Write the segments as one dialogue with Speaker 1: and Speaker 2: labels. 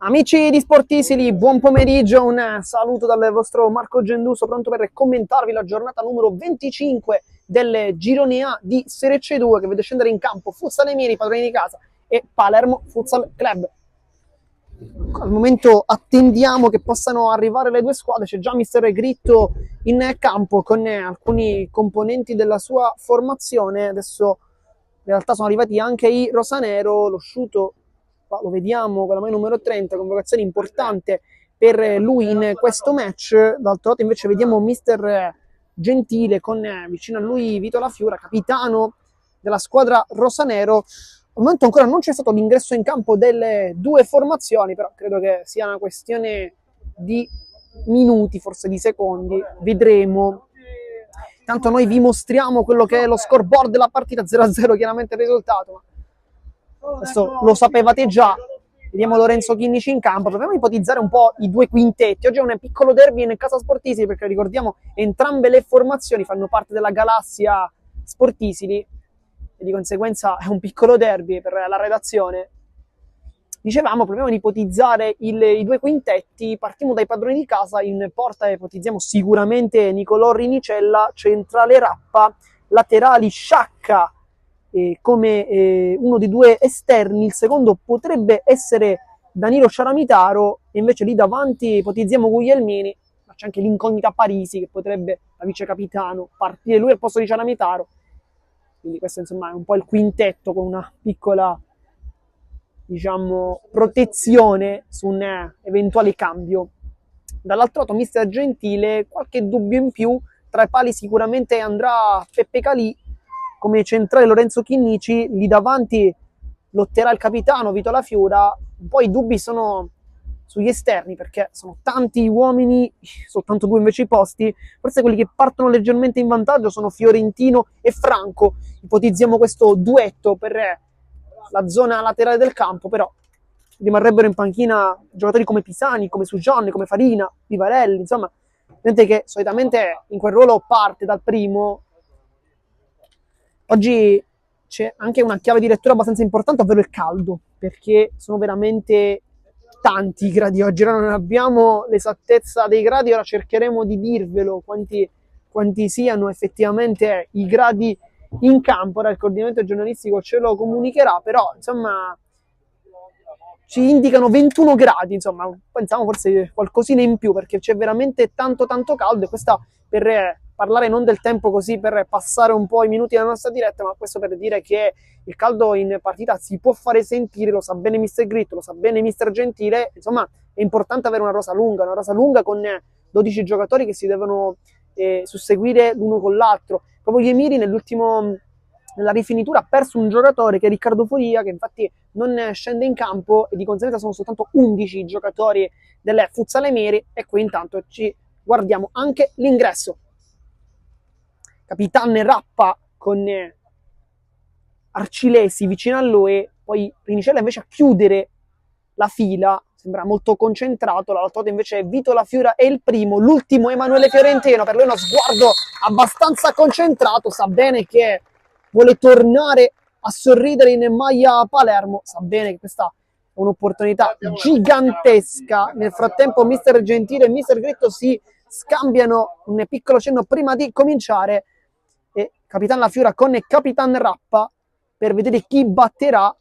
Speaker 1: Amici di Sportisili, buon pomeriggio, un saluto dal vostro Marco Genduso, pronto per commentarvi la giornata numero 25 del Girone A di Serie C2 che vede scendere in campo Futsal Emieri, padroni di casa, e Palermo Futsal Club. Al momento attendiamo che possano arrivare le due squadre, c'è già Mister Gritto in campo con alcuni componenti della sua formazione, adesso in realtà sono arrivati anche i rosanero, lo Sciuto lo vediamo con la maglia numero 30, convocazione importante per lui in questo match. D'altro lato invece vediamo Mister Gentile con vicino a lui Vito Lafiura, capitano della squadra rosanero. Al momento ancora non c'è stato l'ingresso in campo delle due formazioni, però credo che sia una questione di minuti, forse di secondi, vedremo. Tanto noi vi mostriamo quello che è lo scoreboard della partita, 0-0 chiaramente il risultato, ma questo lo sapevate già. Vediamo Lorenzo Chinnici in campo, proviamo a ipotizzare un po' i due quintetti. Oggi è un piccolo derby in casa Sportisili, perché ricordiamo entrambe le formazioni fanno parte della galassia Sportisili e di conseguenza è un piccolo derby per la redazione. Dicevamo, proviamo ad ipotizzare i due quintetti. Partiamo dai padroni di casa. In porta ipotizziamo sicuramente Nicolò Rinicella, centrale Rappa, laterali Sciacca come uno dei due esterni. Il secondo potrebbe essere Danilo Ciaramitaro, e invece lì davanti ipotizziamo Guglielmini, ma c'è anche l'incognita Parisi che potrebbe, da vice capitano, partire lui al posto di Ciaramitaro. Quindi questo insomma è un po' il quintetto con una piccola, diciamo, protezione su un eventuale cambio. Dall'altro lato Mister Gentile, qualche dubbio in più, tra i pali sicuramente andrà Peppe Calì, come centrale Lorenzo Chinnici, lì davanti lotterà il capitano Vito Lafiura. Un po' i dubbi sono sugli esterni, perché sono tanti uomini, soltanto due invece i posti. Forse quelli che partono leggermente in vantaggio sono Fiorentino e Franco. Ipotizziamo questo duetto per la zona laterale del campo, però rimarrebbero in panchina giocatori come Pisani, come Sugianni, come Farina, Vivarelli, insomma, gente che solitamente in quel ruolo parte dal primo. Oggi c'è anche una chiave di lettura abbastanza importante, ovvero il caldo, perché sono veramente tanti i gradi oggi. Ora non abbiamo l'esattezza dei gradi, ora cercheremo di dirvelo quanti siano effettivamente i gradi in campo. Ora il coordinamento giornalistico ce lo comunicherà, però insomma ci indicano 21 gradi, insomma pensiamo forse qualcosina in più, perché c'è veramente tanto caldo, e questa per parlare non del tempo così per passare un po' i minuti della nostra diretta, ma questo per dire che il caldo in partita si può fare sentire, lo sa bene Mister Gritto, lo sa bene Mister Gentile. Insomma è importante avere una rosa lunga con 12 giocatori che si devono susseguire l'uno con l'altro. Proprio gli Emiri nella rifinitura ha perso un giocatore che è Riccardo Furia, che infatti non scende in campo, e di conseguenza sono soltanto 11 giocatori delle Futsal Emieri. E qui intanto ci guardiamo anche l'ingresso. Capitan Rappa con Arcilesi vicino a lui, poi Rinicella invece a chiudere la fila, sembra molto concentrato. Dall'altro lato invece Vito Lafiura è il primo, l'ultimo Emanuele Fiorentino, per lui uno sguardo abbastanza concentrato, sa bene che vuole tornare a sorridere in maglia Palermo, sa bene che questa è un'opportunità gigantesca. Nel frattempo Mister Gentile e Mister Gritto si scambiano un piccolo cenno prima di cominciare, e Capitan Lafiura con Capitan Rappa per vedere chi batterà.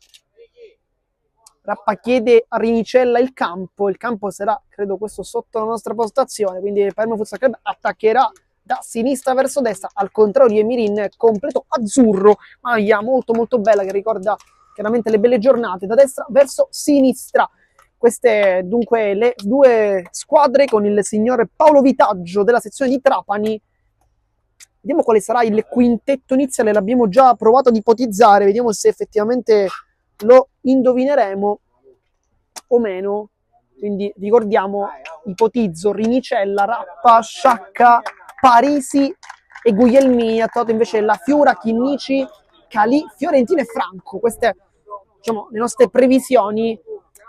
Speaker 1: Rappa chiede a Rinicella il campo sarà, credo, questo sotto la nostra postazione, quindi Palermo Futsal Club attaccherà da sinistra verso destra, al contrario di Emirin completo azzurro, maglia molto bella che ricorda chiaramente le belle giornate, da destra verso sinistra. Queste dunque le due squadre con il signor Paolo Vitaggio della sezione di Trapani. Vediamo quale sarà il quintetto iniziale, l'abbiamo già provato ad ipotizzare, vediamo se effettivamente lo indovineremo o meno. Quindi ricordiamo, ipotizzo Rinicella, Rappa, Sciacca, Parisi e Guglielmini. Attuato invece Lafiura, Chinnici, Calì, Fiorentino e Franco. Queste, diciamo, le nostre previsioni,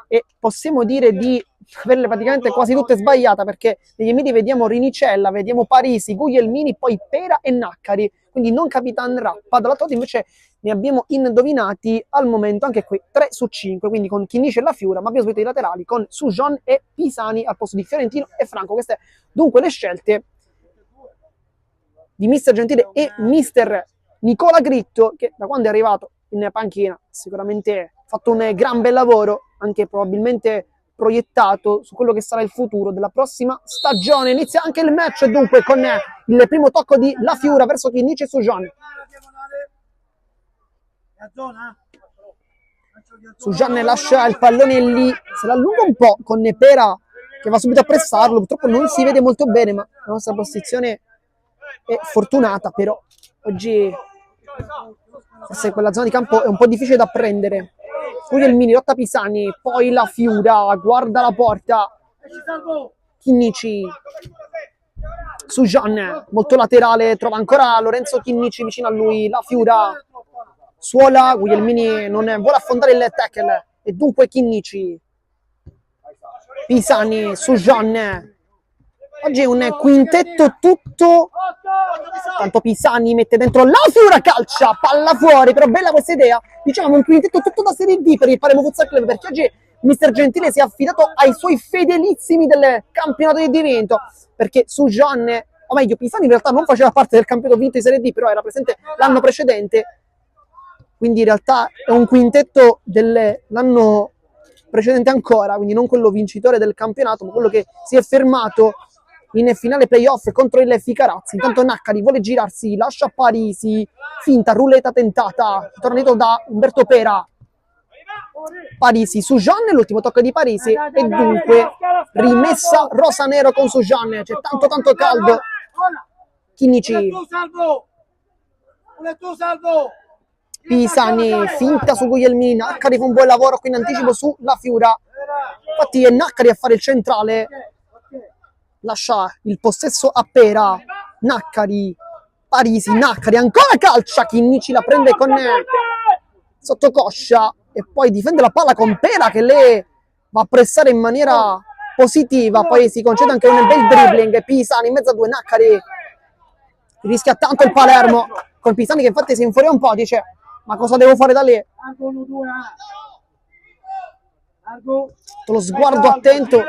Speaker 1: e possiamo dire di averle praticamente quasi tutte sbagliate, perché negli Emiri vediamo Rinicella, vediamo Parisi, Guglielmini, poi Pera e Naccari. quindi non Capitan Rappa. Dall'altro lato invece ne abbiamo indovinati al momento anche qui 3 su 5, quindi con Chinnici e La Fiura, ma abbiamo sentito i laterali con Sujon e Pisani al posto di Fiorentino e Franco. Queste dunque le scelte di Mister Gentile e Mister Nicola Gritto, che da quando è arrivato in panchina sicuramente ha fatto un gran bel lavoro, anche probabilmente proiettato su quello che sarà il futuro della prossima stagione. Inizia anche il match dunque con il primo tocco di La Fiura verso Chinnici e Sujon. Sujon lascia il pallone lì, se l'allunga un po' con Pera che va subito a pressarlo, purtroppo non si vede molto bene, ma la nostra posizione è fortunata, però oggi forse quella zona di campo è un po' difficile da prendere. Guglielmini, lotta Pisani, poi La Fiura, guarda la porta, Chinnici, Sujon, molto laterale, trova ancora Lorenzo Chinnici vicino a lui, La Fiura, suola, Guglielmini non vuole affondare il tackle, e dunque Chinnici, Pisani, Sujon. Oggi è un quintetto tutto, tanto Pisani mette dentro La Fiura, calcia, palla fuori, però bella questa idea, diciamo un quintetto tutto da Serie D per il Palermo Futsal Club, perché oggi Mister Gentile si è affidato ai suoi fedelissimi del campionato di divento, perché Sujon, o meglio Pisani in realtà non faceva parte del campionato vinto di Serie D, però era presente l'anno precedente, quindi in realtà è un quintetto dell'anno precedente ancora, quindi non quello vincitore del campionato, ma quello che si è fermato in finale playoff contro il Ficarazzi. Intanto Naccari vuole girarsi, lascia Parisi, finta, ruleta tentata, torna dietro da Umberto Pera. Parisi, Sujon, l'ultimo tocco di Parisi, e dunque rimessa rosa-nero con Sujon, c'è tanto caldo. Chinnici, Pisani, finta su Guglielmini, Naccari fa un buon lavoro qui in anticipo su La Fiura, infatti è Naccari a fare il centrale, lascia il possesso a Pera, Naccari, Parisi, Naccari, ancora calcia, Chinnici la prende con sottocoscia e poi difende la palla con Pera che lei va a pressare in maniera positiva, poi si concede anche un bel dribbling, Pisani in mezzo a due, Naccari rischia tanto il Palermo, con Pisani che infatti si infuria un po', dice ma cosa devo fare da lì? Lo sguardo attento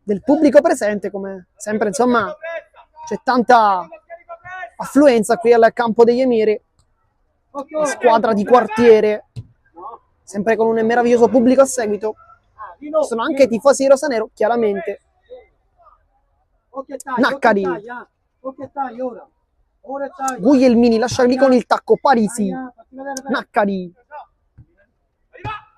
Speaker 1: del pubblico presente, come sempre, insomma, c'è tanta affluenza qui al campo degli Emiri, la squadra di quartiere, sempre con un meraviglioso pubblico a seguito. Ci sono anche tifosi rosanero, chiaramente. Naccari, Guglielmini lascia lì con il tacco, Parisi, Naccari,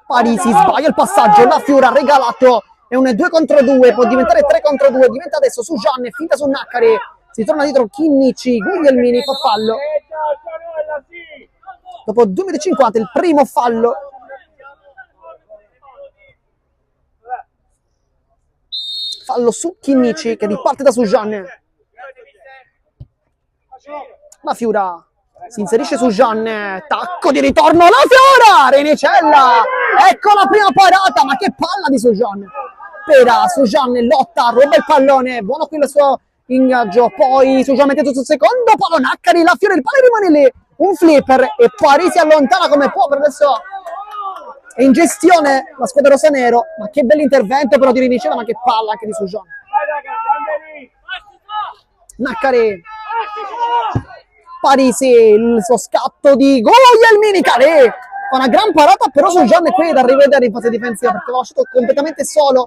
Speaker 1: Parisi sbaglia il passaggio, La Fiura regalato, è un 2 contro 2, può diventare 3 contro 2, diventa adesso Sujon, finta su Naccari, si torna dietro Chinnici, Guglielmini fa fallo. Dopo 2 minuti e 50 il primo fallo. Fallo su Chinnici che riparte da Sujon. La Fiura si inserisce Sujon, tacco di ritorno, La Fiura, Renicella, ecco la prima parata, ma che palla di Sujon. Pera, Sujon lotta, ruba il pallone, buono qui il suo ingaggio, poi Sujon mette tutto sul secondo palo, Naccari, La Fiura, il pallone rimane lì, un flipper e Parisi si allontana come può, per adesso è in gestione la squadra rosanero, ma che bell'intervento però di Renicella, ma che palla anche di Sujon. Naccari, Parisi, il suo scatto di Guglielmini, Calè, fa una gran parata, però Sujon è qui da rivedere in fase difensiva perché l'ha lasciato completamente solo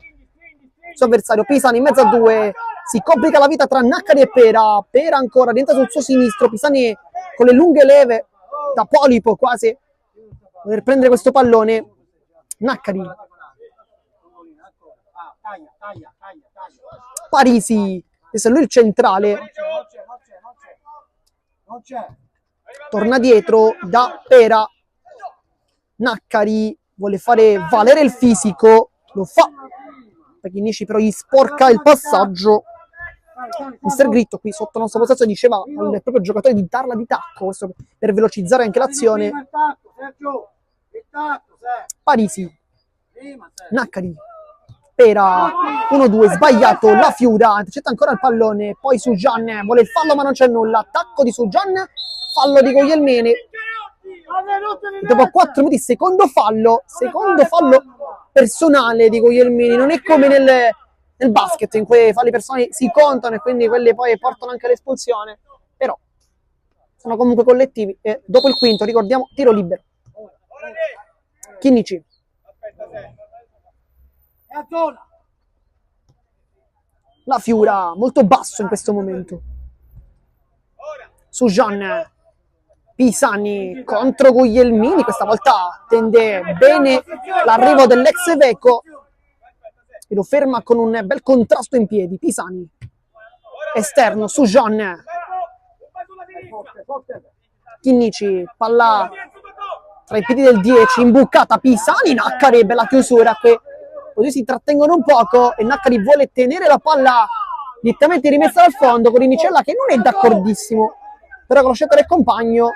Speaker 1: il suo avversario. Pisani in mezzo a due, si complica la vita tra Naccari e Pera, Pera ancora rientra sul suo sinistro, Pisani con le lunghe leve da polipo quasi per prendere questo pallone. Naccari, Parisi, adesso è lui il centrale, torna dietro da Pera, Naccari vuole fare valere il fisico, lo fa, Chinnici però gli sporca il passaggio. Mister Gritto qui sotto il nostro possesso diceva al proprio giocatore di darla di tacco, questo per velocizzare anche l'azione. Parisi, Naccari, Pera, 1-2, sbagliato, la Fiura, intercetta ancora il pallone, poi Sujan, vuole il fallo ma non c'è nulla, attacco di Sujan, fallo di Guglielmini, dopo 4 minuti secondo fallo personale di Guglielmini, non è come nel basket in cui i falli personali si contano e quindi quelli poi portano anche all'espulsione, però sono comunque collettivi e dopo il quinto, ricordiamo, tiro libero. Chinnici. La Fiura, molto basso in questo momento. Sujan, Pisani contro Guglielmini, questa volta tende bene l'arrivo dell'ex Veco e lo ferma con un bel contrasto in piedi. Pisani, esterno, Sujan, Chinnici, palla tra i piedi del 10, imbucata Pisani, Naccari, bella chiusura qui. Così si trattengono un poco e Naccari vuole tenere la palla direttamente rimessa dal fondo con Rinicella che non è d'accordissimo, però con la scelta del compagno,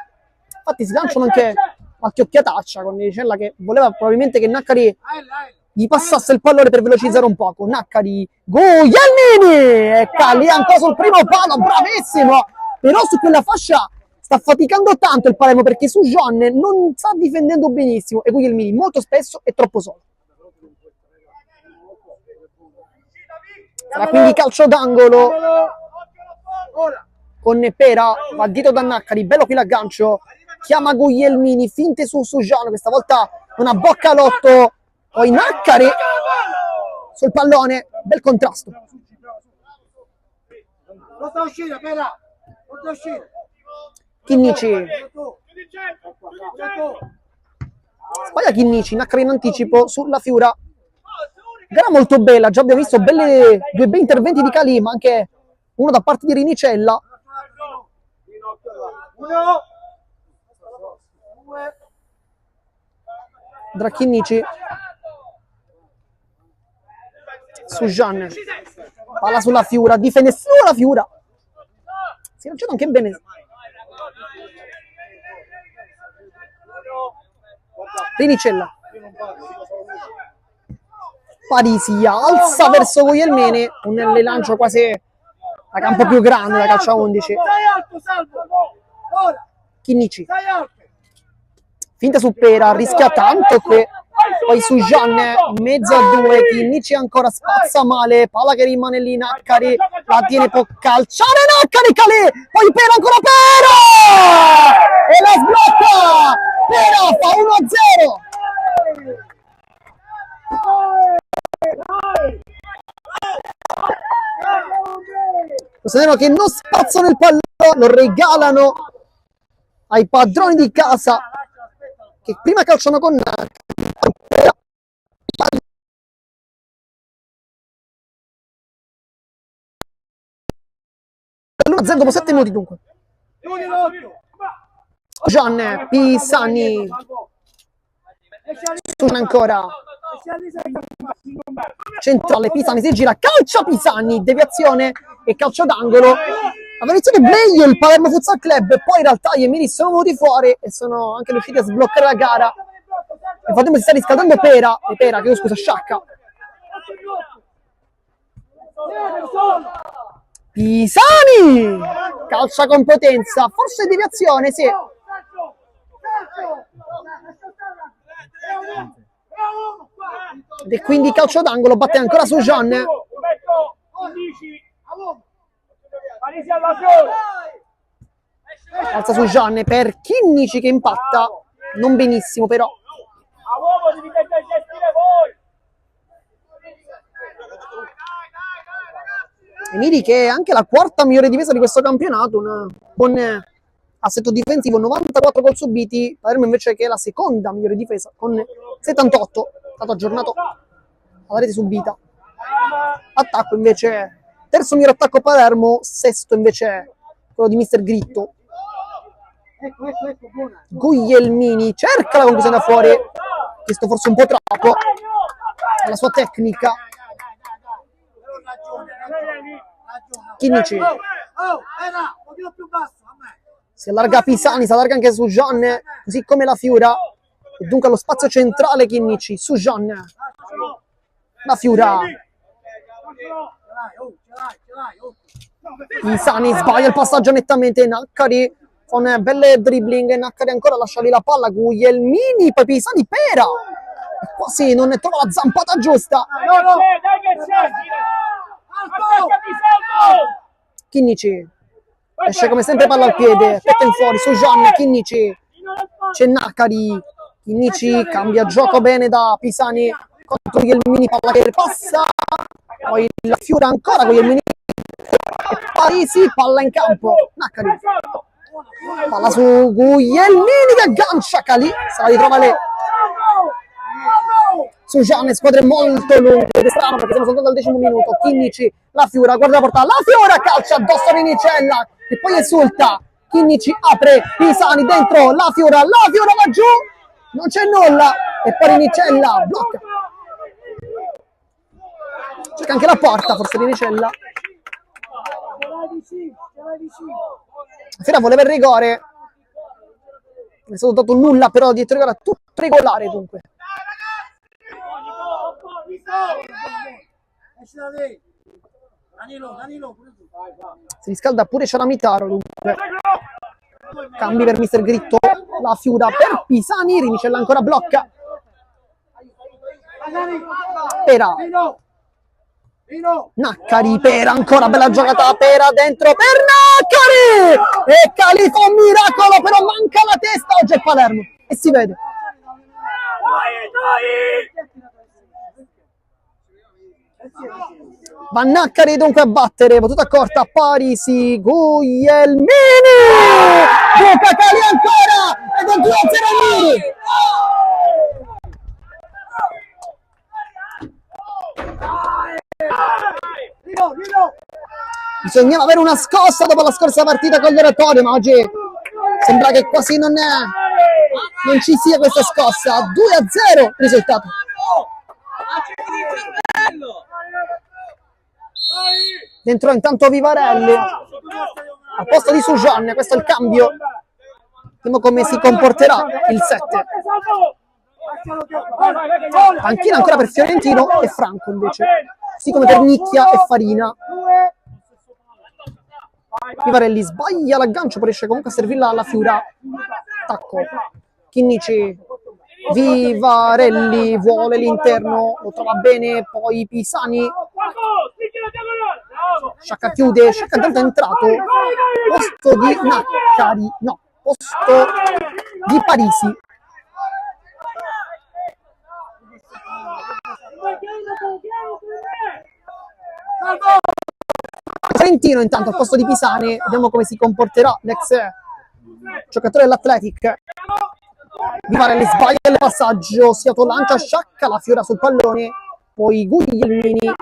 Speaker 1: infatti si lanciano anche qualche occhiataccia con Rinicella che voleva probabilmente che Naccari gli passasse il pallone per velocizzare un poco. Naccari, Guglielmini e Calli ancora sul primo palo, bravissimo, però su quella fascia sta faticando tanto il Palermo perché Sujan non sta difendendo benissimo e Guglielmini molto spesso è troppo solo. Sarà quindi calcio d'angolo con Pera, va dietro da Naccari, bello qui l'aggancio, chiama Guglielmini, finte su Sujan, questa volta una boccalotto, poi Naccari sul pallone, bel contrasto. Chinnici, sbaglia Chinnici, Naccari in anticipo sulla Fiura. Gara molto bella, già abbiamo visto due bei interventi di Calì, ma anche uno da parte di Rinicella. Dracchinici, Sujan, palla sulla Fiura, difende solo la Fiura. Si è lanciato anche bene. Rinicella. Parisi alza verso Guglielmini, un lancio quasi a campo più grande da calcio a 11. Chinnici, finta su Pera, rischia tanto qui, poi Sujan in mezzo a 2, Chinnici ancora spazza male, palla che rimane lì, Naccari la tiene, può calciare Naccari, Calè, poi Pera ancora Pera e la sblocca, Pera fa 1-0. Osserviamo che non spazzano il pallone, lo regalano ai padroni di casa che prima calciano con Naccari. 1-0 dopo 7 minuti dunque. Gian, Pisani, Sujan ancora, centrale, Pisani si gira, calcia Pisani, deviazione e calcio d'angolo. Aveva iniziato meglio il Palermo Futsal Club, poi in realtà gli Emiri sono venuti fuori e sono anche riusciti a sbloccare la gara. Nel frattempo si sta riscaldando Pera, che scusa, Sciacca. Pisani! Calcia con potenza, forse deviazione, sì. Ed è quindi calcio d'angolo, batte ancora Sujan. Alza Sujan per Chinnici che impatta, non benissimo però. Emiri che è anche la quarta migliore difesa di questo campionato, con assetto difensivo 94 gol subiti, Palermo invece che è la seconda migliore difesa con 78, è stato aggiornato alla rete subita. Attacco invece, terzo migliore attacco Palermo, sesto invece quello di Mister Gritto. Guglielmini cerca la conclusione da fuori, questo forse un po' troppo, la sua tecnica. Chinnici si allarga Pisani, si allarga anche Sujan, così come la Fiura, e dunque allo spazio centrale Chinnici, Sujan La Fiura. Pisani sbaglia il passaggio nettamente. Naccari con belle dribbling. Naccari ancora lascia lì la palla. Guglielmini, poi Pisani, Pera. E quasi non ne trova la zampata giusta. Chinnici esce come sempre palla al piede, petta in fuori su Gian. Chinnici, c'è Naccari. Chinnici cambia gioco bene da Pisani contro Guglielmini, palla che passa, poi la Fiura ancora Guglielmini e Parisi, palla in campo. Naccari, palla su Guglielmini che aggancia Calì, se la ritrova lì su Gian. Squadre molto lunghe ed è strano perché siamo soltanto al 10° minuto. Chinnici, la Fiura, guarda la porta, la Fiura calcia addosso a Rinicella e poi esulta. Chinnici apre, Pisani dentro, la Fiura va giù, non c'è nulla e poi Rinicella blocca. Cerca anche la porta, forse Rinicella. La Fiera voleva il rigore, è stato dato nulla, però dietro rigore tutto regolare dunque. Si riscalda pure Ciaramitaro dunque. Cambi per Mister Gritto, la Fiura per Pisani, Rinicella ancora blocca. Pera, Naccari, Pera ancora, bella giocata, Pera dentro per Naccari e Calì fa un miracolo, però manca la testa oggi al Palermo e si vede. Va Naccari dunque a battere, battuta corta, Parisi, Guglielmini, Luca Calì ancora ed è 2-0 Mini. Bisognava avere una scossa dopo la scorsa partita con l'Oratorio, ma oggi sembra che quasi non ci sia questa scossa. 2-0 risultato. Dentro intanto Vivarelli al posto di Sujan, questo è il cambio. Vediamo come si comporterà il 7. Panchina ancora per Fiorentino e Franco invece, così come per Nicchia e Farina. Vivarelli sbaglia l'aggancio, poi riesce comunque a servirla alla Fiura. Attacco, Chinnici, Vivarelli vuole l'interno, lo trova bene, poi Pisani. Sciacca chiude, Sciacca intanto è entrato, posto di Naccari, no, posto di Parisi. Trentino intanto al posto di Pisani, vediamo come si comporterà l'ex giocatore dell'Athletic. Vivarelli sbaglia il passaggio, Siato lancia Sciacca, la Fiora sul pallone, poi Guglielmini.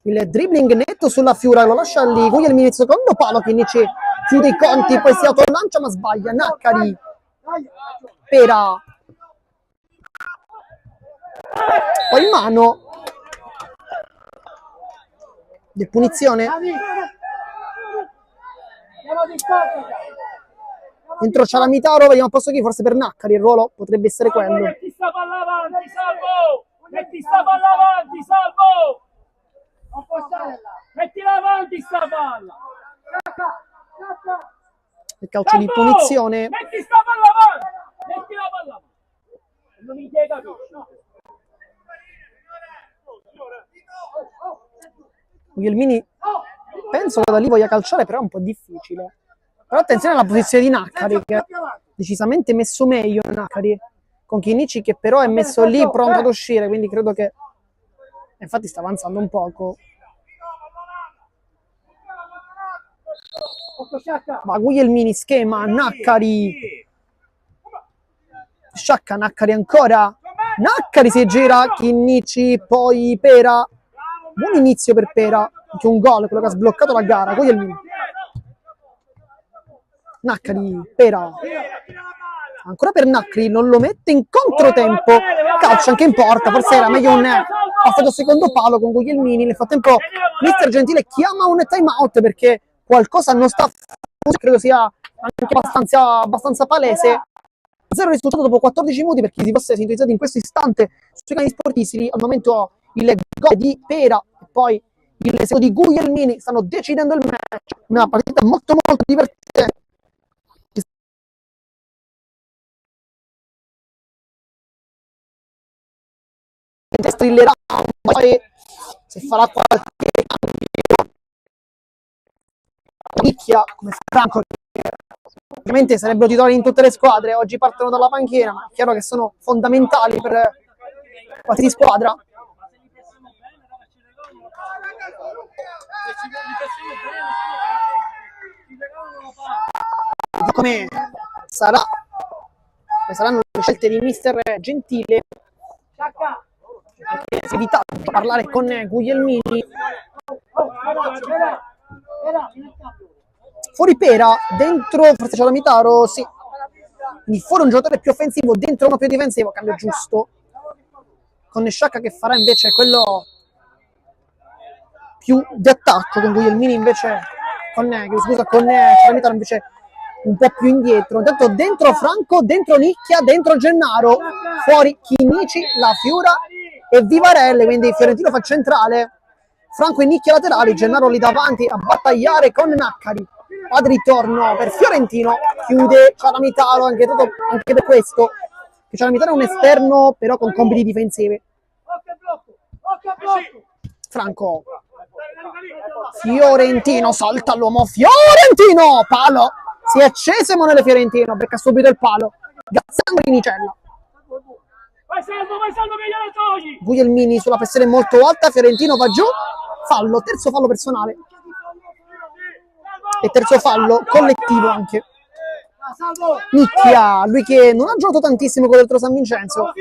Speaker 1: Il dribbling netto sulla Fiora, lo lascia lì, Guglielmini secondo palo, Chinnici chiude i conti, poi Siato lancia ma sbaglia, Naccari, Pera, poi mano di punizione. Dentro Ciaramitaro, vediamo a posto chi, forse per Naccari il ruolo potrebbe essere quello.
Speaker 2: Metti sta palla avanti, Salvo! Metti sta palla avanti, Salvo! Non può stare là! Mettila avanti sta palla!
Speaker 1: Il calcio di punizione.
Speaker 2: Metti sta palla avanti! Metti la palla avanti! Non mi chieda più.
Speaker 1: Guglielmini penso che da lì voglia calciare, però è un po' difficile. Però attenzione alla posizione di Naccari, che è decisamente messo meglio Naccari, con Chinnici che però è messo lì pronto ad uscire, quindi credo che infatti sta avanzando un poco. Ma Guglielmini schema, Naccari, Sciacca, Naccari ancora, Naccari si gira, Chinnici, poi Pera. Buon inizio per Pera, anche un gol, quello che ha sbloccato la gara. Guglielmini, Naccari, Pera, ancora per Naccari, non lo mette in controtempo, calcio anche in porta, forse era meglio un passaggio secondo palo con Guglielmini. Nel frattempo Mister Gentile chiama un time out perché qualcosa non sta, credo sia anche abbastanza palese. 0 risultato dopo 14 minuti per chi si fosse sintonizzato in questo istante sui canali sportivi. Al momento il gol di Pera e poi il secondo di Guglielmini stanno decidendo il match. Una partita molto molto divertente. Strillerà poi se farà qualche cambio nicchia come Franco. Ovviamente sarebbero titolari in tutte le squadre, oggi partono dalla panchina, ma è chiaro che sono fondamentali per qualsiasi squadra. Come saranno le scelte di mister Gentile, perché si è evitato di parlare con Guglielmini. Fuori Pera, dentro forse c'è la Mitaro, sì. Quindi fuori un giocatore più offensivo, dentro uno più difensivo, cambio giusto. Con Sciacca che farà invece quello più di attacco, con Guglielmini invece con Mitaro invece un po' più indietro. Intanto dentro Franco, dentro Nicchia, dentro Gennaro, fuori Chinici, La Fiura e Vivarelle, quindi Fiorentino fa centrale. Franco e Nicchia laterali, Gennaro lì davanti a battagliare con Naccari. Ad ritorno per Fiorentino, chiude Ciaramitaro anche per questo. Ciaramitaro è un esterno però con compiti difensivi. Franco, Fiorentino, salta l'uomo, Fiorentino, palo, si è acceso Emanuele Fiorentino, becca subito il palo, Gazzano Rinicella.
Speaker 2: Vai Salvo che glielo togli!
Speaker 1: Guglielmini sulla pressione molto alta, Fiorentino va giù, fallo, terzo fallo personale. E terzo fallo collettivo anche. Nicchia, lui che non ha giocato tantissimo contro San Vincenzo,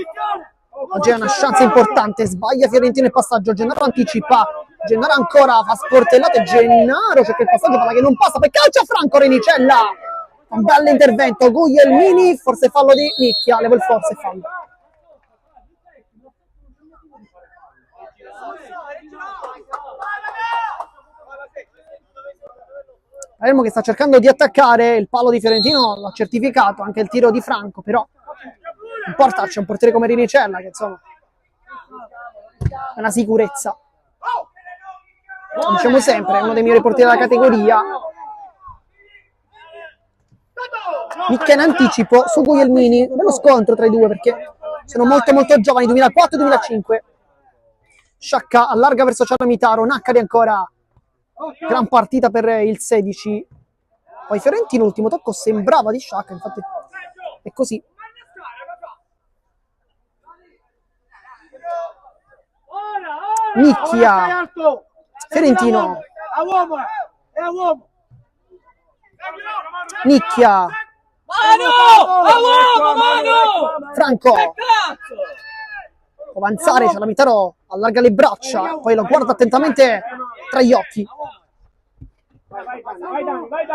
Speaker 1: oggi è una chance importante, sbaglia Fiorentino il passaggio, Gennaro anticipa, Gennaro ancora fa sportellate, Gennaro cerca il passaggio, palla che non passa, poi calcia Franco Renicella, un bel intervento, Guglielmini, forse fallo di Nicchia, level forse fallo. Palermo che sta cercando di attaccare, il palo di Fiorentino l'ha certificato, anche il tiro di Franco, però non porta, c'è un portiere come Rinicella che insomma è una sicurezza. Lo diciamo sempre, è uno dei migliori portieri della categoria. Nicchia in anticipo su Guglielmini, bello scontro tra i due perché sono molto molto giovani, 2004-2005. Sciacca allarga verso Ciaramitaro, Naccari ancora. Gran partita per il 16. Poi Fiorentino, l'ultimo tocco sembrava di Sciacca, infatti è così. Nicchia, Fiorentino, Nicchia, Franco, può avanzare, Ciaramitaro allarga le braccia, poi lo guarda attentamente tra gli occhi.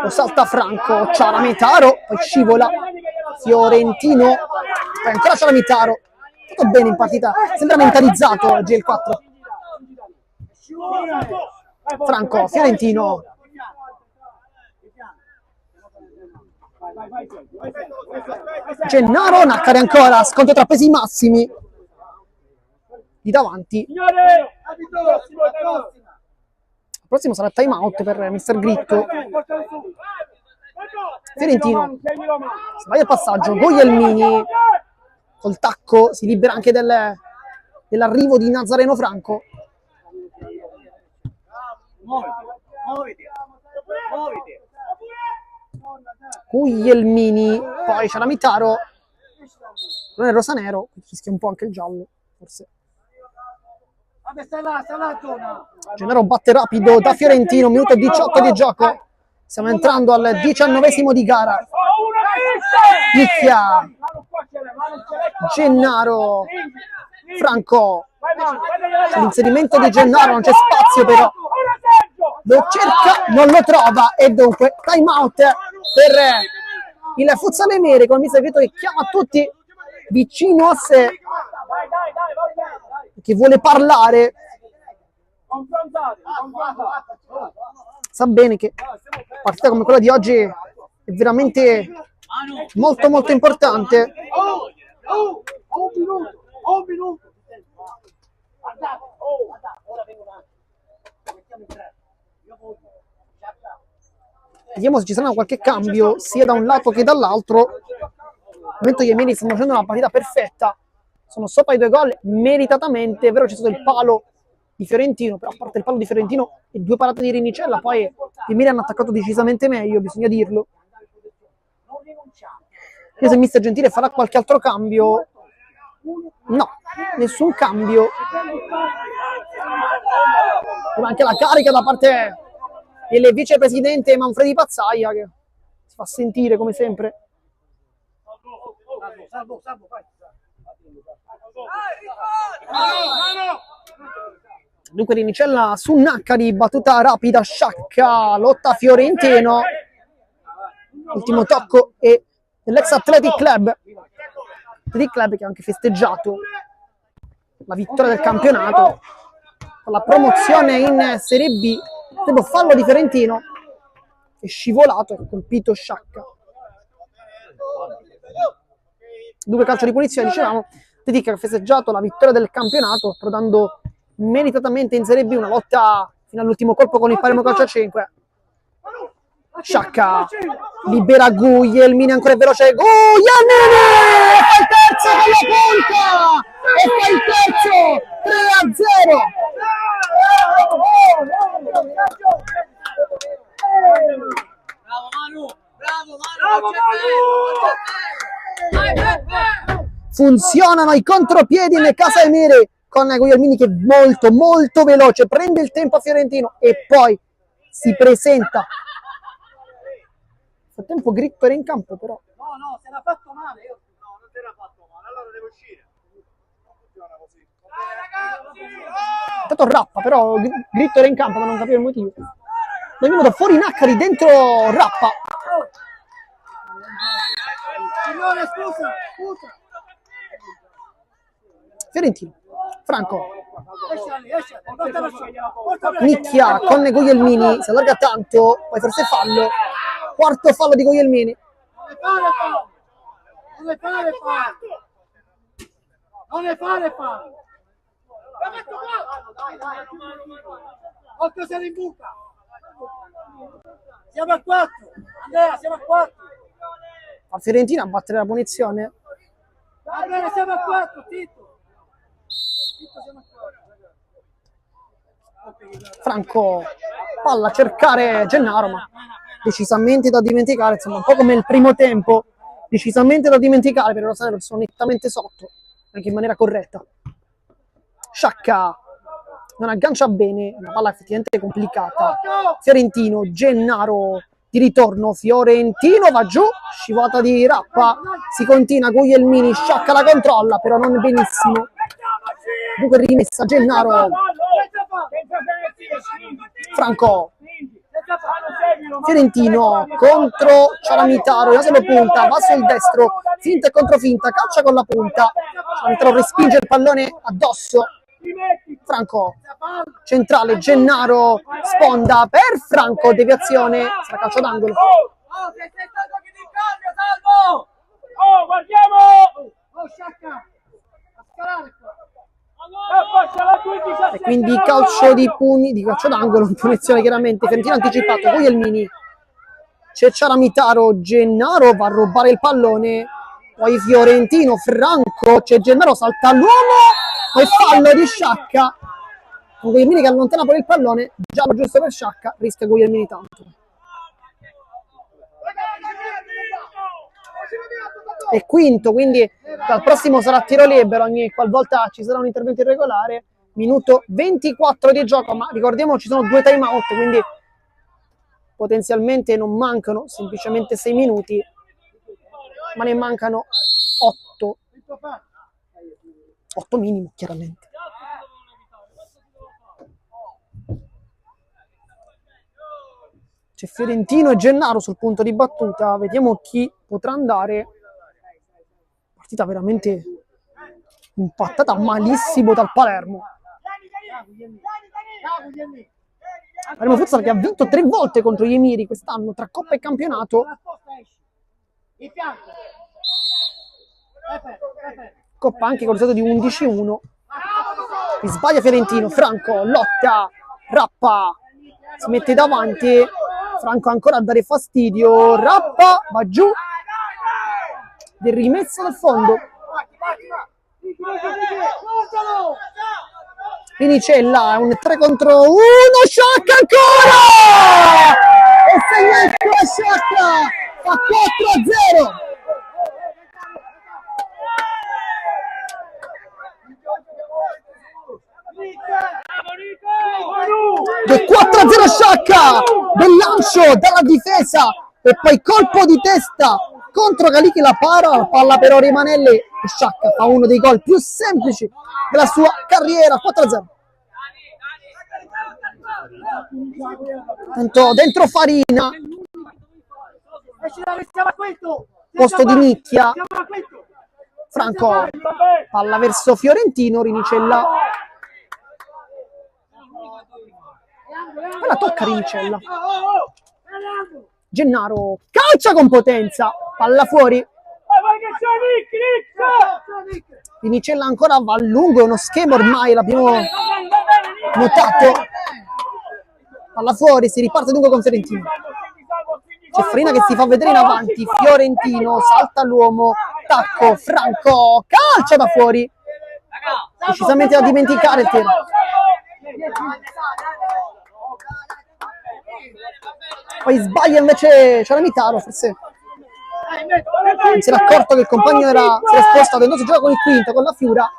Speaker 1: Lo salta Franco, Ciaramitaro, poi scivola Fiorentino, poi ancora Ciaramitaro. Tutto bene in partita, sembra mentalizzato oggi il 4. Franco, Fiorentino, Gennaro, Naccari ancora, scontro tra pesi massimi di davanti. Il prossimo sarà time out per Mister Gritto. Fiorentino sbaglia il passaggio, Guglielmini col tacco si libera anche dell'arrivo di Nazareno Franco. Guglielmini, poi Ciaramitaro, non è rosanero, rischia un po' anche il giallo forse. Gennaro batte rapido da Fiorentino, minuto 18 di gioco, stiamo entrando al 19esimo di gara. Nicchia, Gennaro, Franco, l'inserimento di Gennaro, non c'è spazio però, lo cerca, non lo trova e dunque time out per il Futsal Meri con il mister Gritto che chiama tutti vicino a sé, che vuole parlare. Sa bene che partita come quella di oggi è veramente molto molto importante.
Speaker 2: Un minuto. Guardate, ora vengo avanti. Mettiamo in tre. Io voglio.
Speaker 1: Vediamo se ci sarà qualche cambio sia da un lato che dall'altro. Al momento gli Emiri stanno facendo una partita perfetta, sono sopra i 2 gol meritatamente. È vero, c'è stato il palo di Fiorentino, però a parte il palo di Fiorentino e 2 parate di Rinicella, poi gli Emiri hanno attaccato decisamente meglio, bisogna dirlo. Io se mister Gentile farà qualche altro cambio, no, nessun cambio. Ma anche la carica da parte del vicepresidente Manfredi Pazzaia, che si fa sentire come sempre.
Speaker 2: Salvo, vai.
Speaker 1: Dunque Rinicella su Naccari, battuta rapida, Sciacca, lotta Fiorentino, ultimo tocco e dell'ex Athletic Club che ha anche festeggiato la vittoria del campionato con la promozione in Serie B. Dopo fallo di Fiorentino, è scivolato e colpito Sciacca. 2 calci di punizione, dicevamo. Athletic che ha festeggiato la vittoria del campionato, approdando meritatamente in Serie B, una lotta fino all'ultimo colpo con il Palermo calcio a 5. Sciacca libera Guglielmini, ancora è veloce Guglielmini, fa il terzo con la punta e fa il terzo 3-0. Funzionano i contropiedi nel caso Emiri, con Guglielmini che è molto veloce, prende il tempo a Fiorentino e poi si presenta. Nel frattempo Gritto era in campo, però.
Speaker 2: No, se l'ha fatto male. No, non se l'ha fatto male, allora devo uscire. Non funziona così.
Speaker 1: È stato Rappa, però Gritto era in campo, ma non capivo il motivo. È venuto fuori Naccari, dentro Rappa.
Speaker 2: Signore, scusa.
Speaker 1: Fiorentino, Franco,
Speaker 2: Esci.
Speaker 1: nicchia con Guglielmini, si allarga tanto, poi forse fallo, quarto fallo di Guglielmini.
Speaker 2: Non ne fare fallo. Occhio se ne imbuca. Siamo a 4. Andrea, siamo a 4.
Speaker 1: A Fiorentina a battere la punizione.
Speaker 2: Va bene, siamo a 4, Tito.
Speaker 1: Franco, palla a cercare Gennaro, ma decisamente da dimenticare, insomma, un po' come il primo tempo, decisamente da dimenticare per i rossoneri, sono nettamente sotto, anche in maniera corretta. Sciacca non aggancia bene, una palla effettivamente complicata. Fiorentino, Gennaro di ritorno, Fiorentino va giù, scivolata di Rappa, si continua, Guglielmini, Sciacca la controlla, però non benissimo. Dunque rimessa Gennaro, Franco, Fiorentino contro Ciaramitaro, la solo punta, va sul destro, finta e controfinta, calcia con la punta, Ciaramitaro respinge il pallone addosso, Franco, centrale, Gennaro, sponda per Franco, deviazione, sarà calcio d'angolo.
Speaker 2: Guardiamo!
Speaker 1: E quindi calcio di calcio d'angolo, punizione chiaramente, Fiorentino anticipato, Guglielmini, c'è Ciaramitaro, Gennaro va a rubare il pallone, poi Fiorentino, Franco, c'è Gennaro, salta l'uomo, poi fallo di Sciacca, con Guglielmini che allontana poi il pallone, giallo giusto per Sciacca, rischia Guglielmini tanto. E quinto, quindi dal prossimo sarà tiro libero, ogni qualvolta ci sarà un intervento irregolare, minuto 24 di gioco, ma ricordiamo ci sono 2 time out, quindi potenzialmente non mancano semplicemente 6 minuti, ma ne mancano 8 minimo chiaramente. C'è Fiorentino e Gennaro sul punto di battuta, vediamo chi potrà andare. Partita veramente impattata malissimo dal Palermo. Palermo Futsal che ha vinto 3 volte contro gli Emiri quest'anno tra Coppa e campionato. Coppa anche con il risultato di 11-1. Sbaglia Fiorentino, Franco lotta, Rappa si mette davanti, Franco ancora a dare fastidio, Rappa va giù, del rimesso dal fondo. Vinicella, un 3 contro 1, Sciacca ancora! E segna il tuo Sciacca, fa 4-0. Del 4-0 Sciacca, del lancio dalla difesa e poi colpo di testa contro Calichi, la para, la palla però rimane lì e Sciacca fa uno dei gol più semplici della sua carriera. 4-0. Tanto dentro Farina, posto di nicchia, Franco, palla verso Fiorentino, Rinicella, la tocca Rinicella, Gennaro calcia con potenza, palla fuori, Rinicella ancora va a lungo, è uno schema ormai, l'abbiamo notato, palla fuori, si riparte dunque con Fiorentino, c'è Farina che si fa vedere in avanti, Fiorentino salta l'uomo, tacco, Franco calcia da fuori, decisamente da dimenticare il tiro. Poi sbaglia invece Ciaramitaro, forse non si era accorto che il compagno si era spostato, si gioca con il quinto, con la Fiura.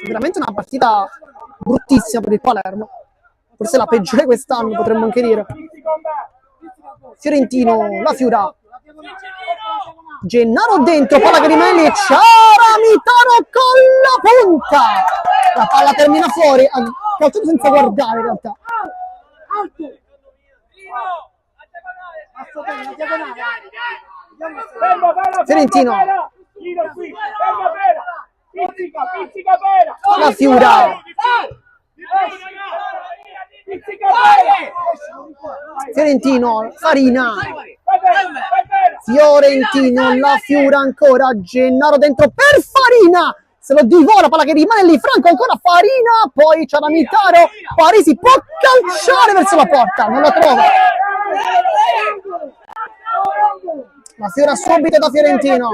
Speaker 1: Veramente una partita bruttissima per il Palermo, forse la peggiore quest'anno, potremmo anche dire. Fiorentino, la Fiura, Gennaro dentro, palla che rimane lì, Ciaramitaro con la punta, la palla termina fuori, calciato senza guardare in realtà. Fiorentino, la Fiura, Fiorentino, Farina, Fiorentino, la Fiura ancora, Gennaro dentro per Farina, se lo divora, palla che rimane lì, Franco ancora Farina, poi Ciaramitaro, Parisi può calciare verso la porta, non la trova. La Fiora subito da Fiorentino.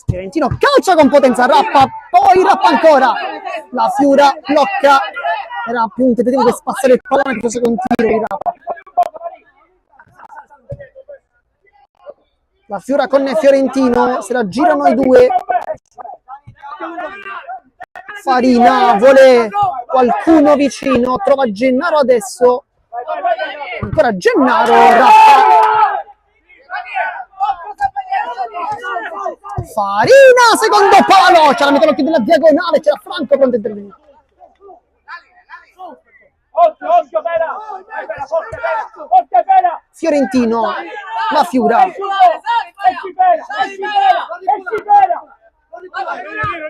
Speaker 1: Fiorentino calcia con potenza, Rappa, poi Rappa ancora. La Fiora blocca, era più un tentativo per spazzare il pallone piuttosto che un tiro di Rappa. La Fiora con Fiorentino, se la girano i due. Farina vuole qualcuno vicino, trova Gennaro adesso. Ancora Gennaro, Rappa. Farina, secondo palo, c'è la metà della diagonale, c'era Franco pronto a intervenire. Fiorentino, la Fiura.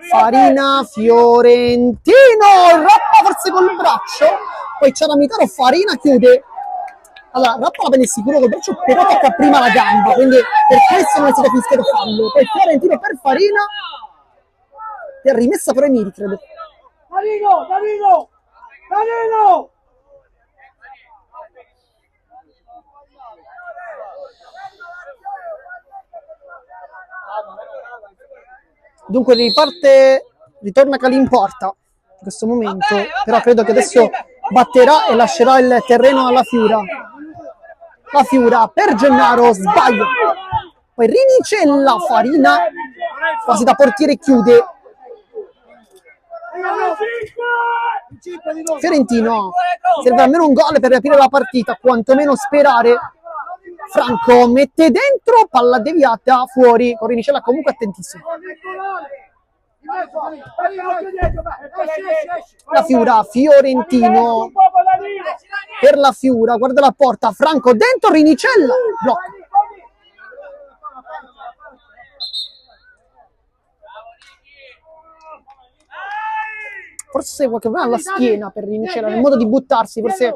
Speaker 1: Farina, Fiorentino, Rappa forse col braccio, poi c'è la Mitaro, Farina chiude. Allora, Rappa la prende sicuro col braccio, però tocca prima la gamba, quindi per questo non è stato fischiato fallo. Poi Fiorentino per Farina, che ha rimessa però Emiri, credo.
Speaker 2: Danilo!
Speaker 1: Dunque ritorna Calì in porta in questo momento, però credo che adesso batterà e lascerà il terreno alla Fiura. La Fiura per Gennaro, sbaglia. Poi Rinicella, Farina, quasi da portiere chiude. Fiorentino, serve almeno un gol per riaprire la partita, quantomeno sperare. Franco mette dentro, palla deviata fuori, con Rinicella comunque attentissimo. La Fiura, Fiorentino per la Fiura, guarda la porta, Franco dentro, Rinicella blocca. Forse qualche problema alla schiena per Rinicella, nel modo di buttarsi, forse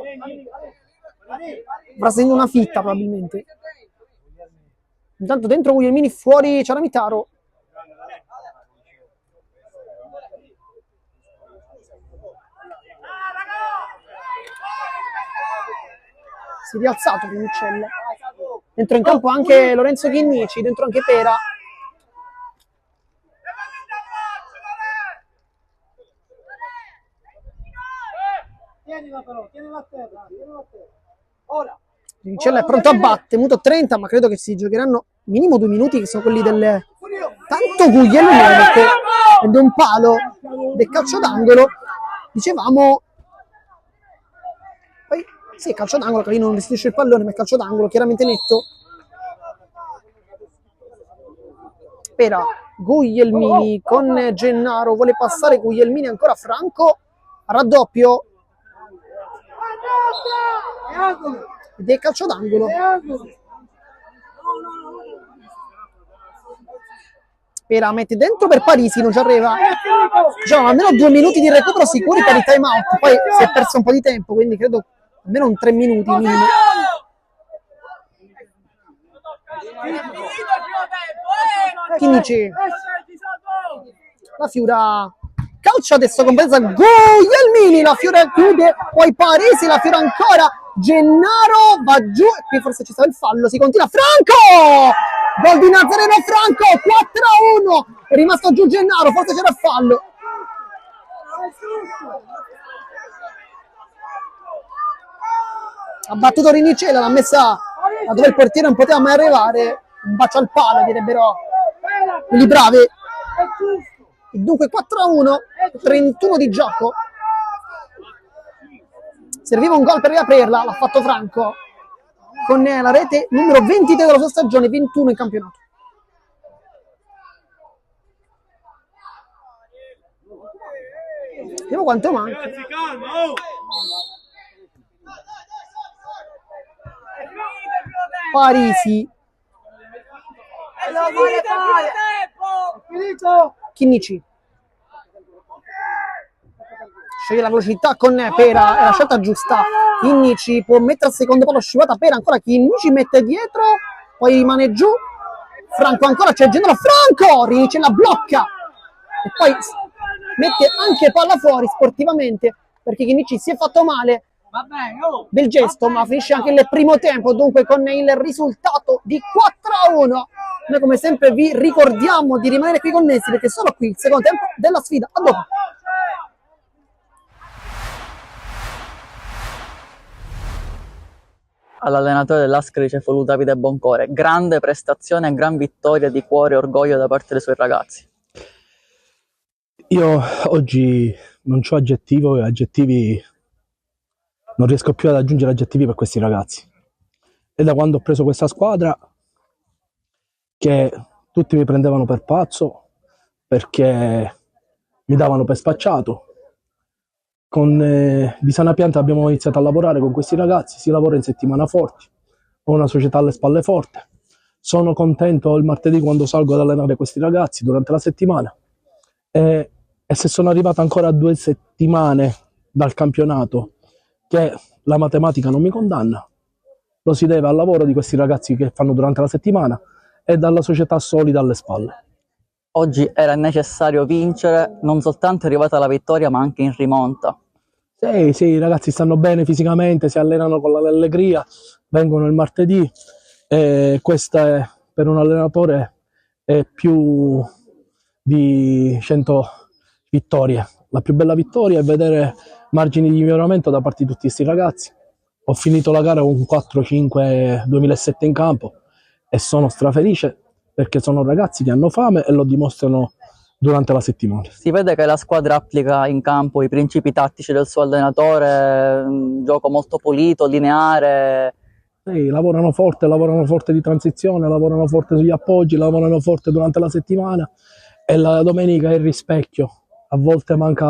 Speaker 1: avrà sentito una fitta probabilmente. Intanto dentro Guglielmini, fuori Ciaramitaro. Si è rialzato Rinicella. Dentro in campo anche Lorenzo Chinnici, dentro anche Pera.
Speaker 2: Tienila però, tienila a terra, Ora.
Speaker 1: Rinicella è pronto a battere, temuto 30, ma credo che si giocheranno minimo 2 minuti, che sono quelli del... Tanto Guglielmini che prende un palo del calcio d'angolo. Dicevamo... Poi, sì, calcio d'angolo, Calino non restituisce il pallone, ma è calcio d'angolo, chiaramente netto. Pera, Guglielmini con Gennaro, vuole passare Guglielmini, ancora Franco, raddoppio. Ed è calcio d'angolo. Pera mette dentro per Parisi, non ci arriva. Diciamo, almeno 2 minuti di recupero sicuri per il time out. Poi si è perso un po' di tempo, quindi credo almeno un 3 minuti minimo. Chinnici, la Fiura calcia adesso con presa Guglielmini, la Fiura chiude, poi Parisi, la Fiura ancora, Gennaro va giù, e qui forse ci sarà il fallo, si continua, Franco! Gol di Nazareno Franco, 4-1, è rimasto giù Gennaro, forse c'era il fallo. Ha battuto Rinicella, l'ha messa da dove il portiere non poteva mai arrivare, un bacio al palo direbbero quelli bravi. E dunque 4-1, 31 di gioco. Serviva un gol per riaprirla, l'ha fatto Franco con la rete numero 23 della sua stagione, 21 in campionato. Vediamo quanto manca. Parisi, Chinnici sceglie la velocità con Pera, è la scelta giusta. Chinnici può mettere al secondo palo, scivolata Pera, ancora Chinnici mette dietro, poi rimane giù. Franco ancora, c'è Gennaro, Franco, Rinicella blocca e poi mette anche palla fuori sportivamente, perché Chinnici si è fatto male del gesto, ma finisce anche il primo tempo, dunque con il risultato di 4-1. Noi come sempre vi ricordiamo di rimanere qui connessi, perché solo qui il secondo tempo della sfida. A dopo.
Speaker 3: All'allenatore dell'Ascari Cefalù Davide Boncore, grande prestazione e gran vittoria di cuore e orgoglio da parte dei suoi ragazzi.
Speaker 4: Io oggi non ho aggettivi, non riesco più ad aggiungere aggettivi per questi ragazzi. E da quando ho preso questa squadra, che tutti mi prendevano per pazzo, perché mi davano per spacciato, di sana pianta abbiamo iniziato a lavorare con questi ragazzi, si lavora in settimana forti, ho una società alle spalle forte, sono contento il martedì quando salgo ad allenare questi ragazzi durante la settimana e se sono arrivato ancora a 2 settimane dal campionato che la matematica non mi condanna, lo si deve al lavoro di questi ragazzi che fanno durante la settimana e dalla società solida alle spalle.
Speaker 3: Oggi era necessario vincere, non soltanto è arrivata la vittoria ma anche in rimonta.
Speaker 4: Sì, i ragazzi stanno bene fisicamente, si allenano con l'allegria, vengono il martedì e questa per un allenatore è più di 100 vittorie. La più bella vittoria è vedere margini di miglioramento da parte di tutti questi ragazzi. Ho finito la gara con 4-5 2007 in campo e sono strafelice perché sono ragazzi che hanno fame e lo dimostrano durante la settimana.
Speaker 3: Si vede che la squadra applica in campo i principi tattici del suo allenatore, un gioco molto pulito, lineare.
Speaker 4: Sì, lavorano forte di transizione, lavorano forte sugli appoggi, lavorano forte durante la settimana e la domenica è il rispecchio. A volte manca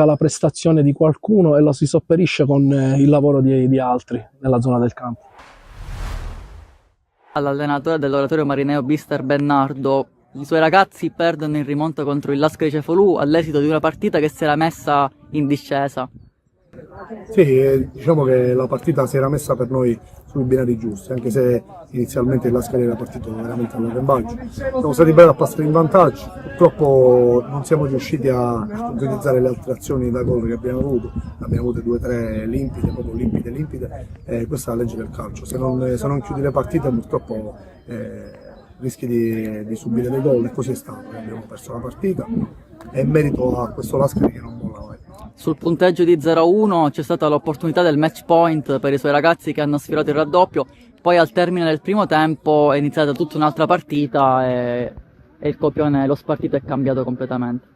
Speaker 4: la prestazione di qualcuno e lo si sopperisce con il lavoro di altri nella zona del campo.
Speaker 3: All'allenatore dell'oratorio marineo Bister Bernardo, i suoi ragazzi perdono in rimonta contro il Lascari Cefalù all'esito di una partita che si era messa in discesa.
Speaker 5: Sì, diciamo che la partita si era messa per noi sui binari giusti, anche se inizialmente il Lascari era partito veramente all'arrembaggio. Siamo stati bravi a passare in vantaggio, purtroppo non siamo riusciti a utilizzare le altre azioni da gol che abbiamo avute 2-3 limpide, proprio limpide, questa è la legge del calcio, se non chiudi le partite purtroppo rischi di subire dei gol e così è stato, abbiamo perso la partita e in merito a questo Lascari che non molla mai.
Speaker 3: Sul punteggio di 0-1 c'è stata l'opportunità del match point per i suoi ragazzi che hanno sfiorato il raddoppio, poi al termine del primo tempo è iniziata tutta un'altra partita e il copione, lo spartito è cambiato completamente.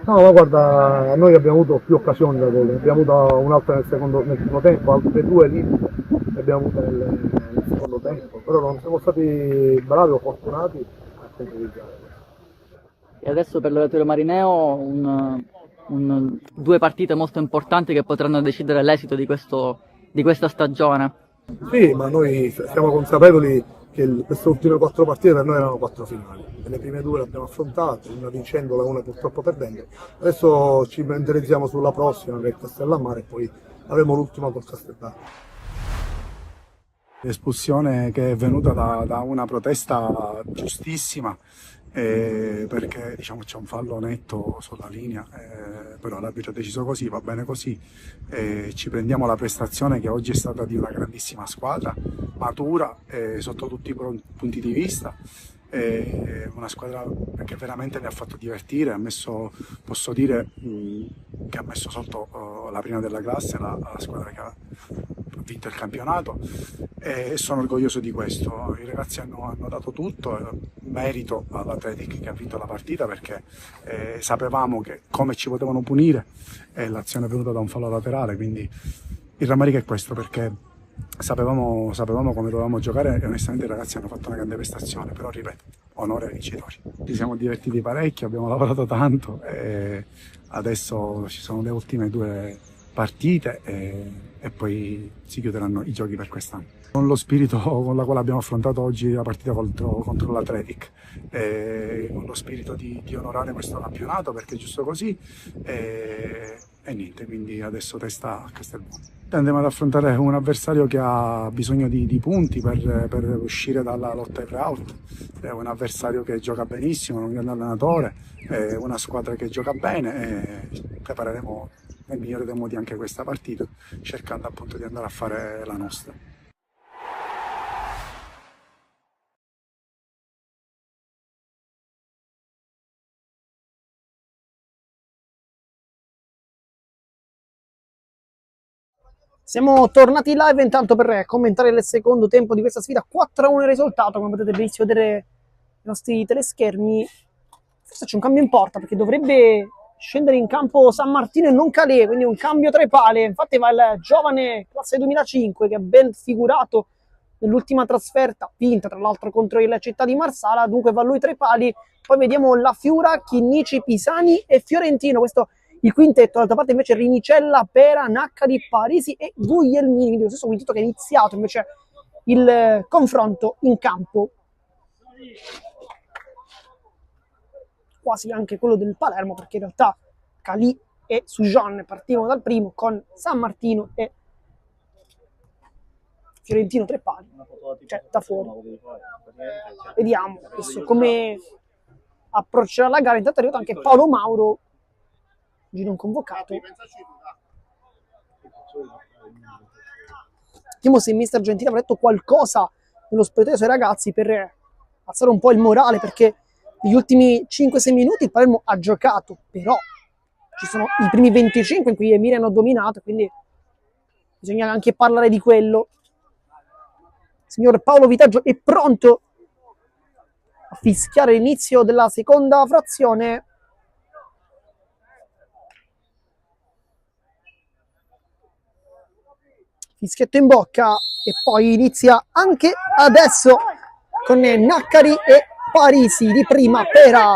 Speaker 5: No, ma guarda, noi abbiamo avuto più occasioni da gol, abbiamo avuto un'altra nel primo tempo, altre due lì le abbiamo avute nel secondo tempo, però non siamo stati bravi o fortunati a concretizzare.
Speaker 3: E adesso per l'Oratorio Marineo due partite molto importanti che potranno decidere l'esito di questa stagione.
Speaker 5: Sì, ma noi siamo consapevoli che queste ultime 4 partite per noi erano 4 finali. E le prime 2 le abbiamo affrontate, una vincendola, una purtroppo perdendo. Adesso ci indirizziamo sulla prossima che è Castellammare e poi avremo l'ultima col Castellammare.
Speaker 6: L'espulsione che è venuta da una protesta giustissima, perché diciamo c'è un fallo netto sulla linea, però l'arbitro ha deciso così, va bene così, ci prendiamo la prestazione che oggi è stata di una grandissima squadra, matura sotto tutti i punti di vista, una squadra che veramente mi ha fatto divertire, posso dire che ha messo sotto la prima della classe, la squadra che ha vinto il campionato, e sono orgoglioso di questo. I ragazzi hanno dato tutto, merito all'Atletic che ha vinto la partita, perché sapevamo che come ci potevano punire, l'azione è venuta da un fallo laterale, quindi il rammarico è questo, perché sapevamo come dovevamo giocare e onestamente i ragazzi hanno fatto una grande prestazione, però ripeto, onore ai vincitori. Ci siamo divertiti parecchio, abbiamo lavorato tanto e adesso ci sono le ultime 2 partite e poi si chiuderanno i giochi per quest'anno. Con lo spirito con la quale abbiamo affrontato oggi la partita contro l'Atletic, con lo spirito di onorare questo campionato, perché è giusto così, e niente, quindi adesso testa a Castelbuono. Andiamo ad affrontare un avversario che ha bisogno di punti per uscire dalla lotta ai play-out, è un avversario che gioca benissimo, un grande allenatore, è una squadra che gioca bene e prepareremo nel migliore dei modi anche questa partita, cercando appunto di andare a fare la nostra.
Speaker 1: Siamo tornati live intanto per commentare il secondo tempo di questa sfida. 4-1 il risultato, come potete benissimo vedere i nostri teleschermi. Forse c'è un cambio in porta, perché dovrebbe scendere in campo San Martino e non Calais, quindi un cambio tra i pali. Infatti va il giovane classe 2005 che è ben figurato nell'ultima trasferta, vinta tra l'altro contro il Città di Marsala, dunque va lui tra i pali. Poi vediamo La Fiura, Chinnici, Pisani e Fiorentino, questo il quintetto. D'altra parte invece Rinicella, Pera, Naccari, Parisi e Guglielmini, quindi lo stesso quintetto che è iniziato invece il confronto in campo, quasi anche quello del Palermo, perché in realtà Calì e Sujan partivano dal primo, con San Martino e Fiorentino tre pali, cioè da fuori. Vediamo adesso come approccerà la gara. Intanto è arrivato anche Paolo Mauro, oggi non convocato. Vediamo se il mister Gentile avrà detto qualcosa nello spogliatoio ai suoi ragazzi per alzare un po' il morale, perché negli ultimi 5-6 minuti il Palermo ha giocato, però ci sono i primi 25 in cui gli Emiri hanno dominato, quindi bisogna anche parlare di quello. Il signor Paolo Vitaggio è pronto a fischiare l'inizio della seconda frazione. Fischietto in bocca e poi inizia anche adesso con Naccari e Parisi di prima. Pera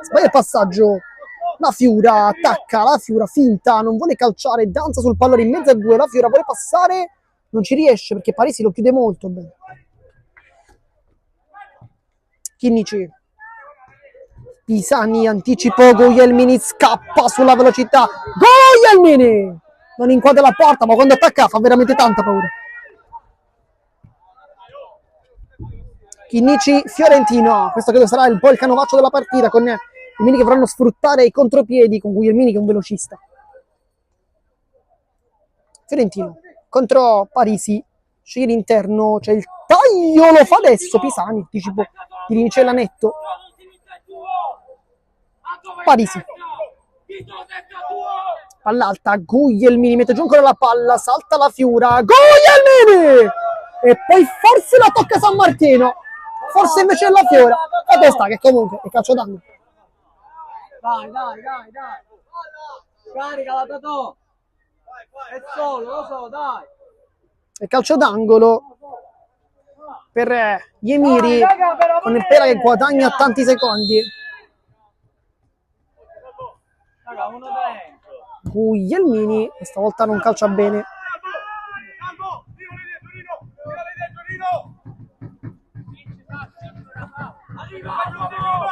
Speaker 1: sbaglia il passaggio, La Fiura attacca, La Fiura finta, non vuole calciare, danza sul pallone in mezzo a due. La Fiura vuole passare, non ci riesce perché Parisi lo chiude molto bene. Chinnici, Pisani, anticipo, Guglielmini scappa sulla velocità, Guglielmini non inquadra la porta, ma quando attacca fa veramente tanta paura. Chinnici, Fiorentino, questo credo sarà un po' il canovaccio della partita, con i Mini che vorranno sfruttare i contropiedi con Guglielmini che è un velocista. Fiorentino contro Parisi, sceglie l'interno, c'è il taglio, lo fa adesso Pisani, anticipo di Rinicella netto. Parisi, palla alta, Guglielmini mette giù ancora la palla, salta la Fiura, Guglielmini! E poi forse la tocca San Martino, forse invece è la Fiora, e questa che comunque è calcio d'angolo.
Speaker 3: Dai. Caricala, Totò. È solo, lo so, dai.
Speaker 1: È calcio d'angolo per gli Emiri, con il Pera che guadagna tanti secondi.
Speaker 3: Raga, uno dentro.
Speaker 1: Guglielmini questa volta non calcia bene.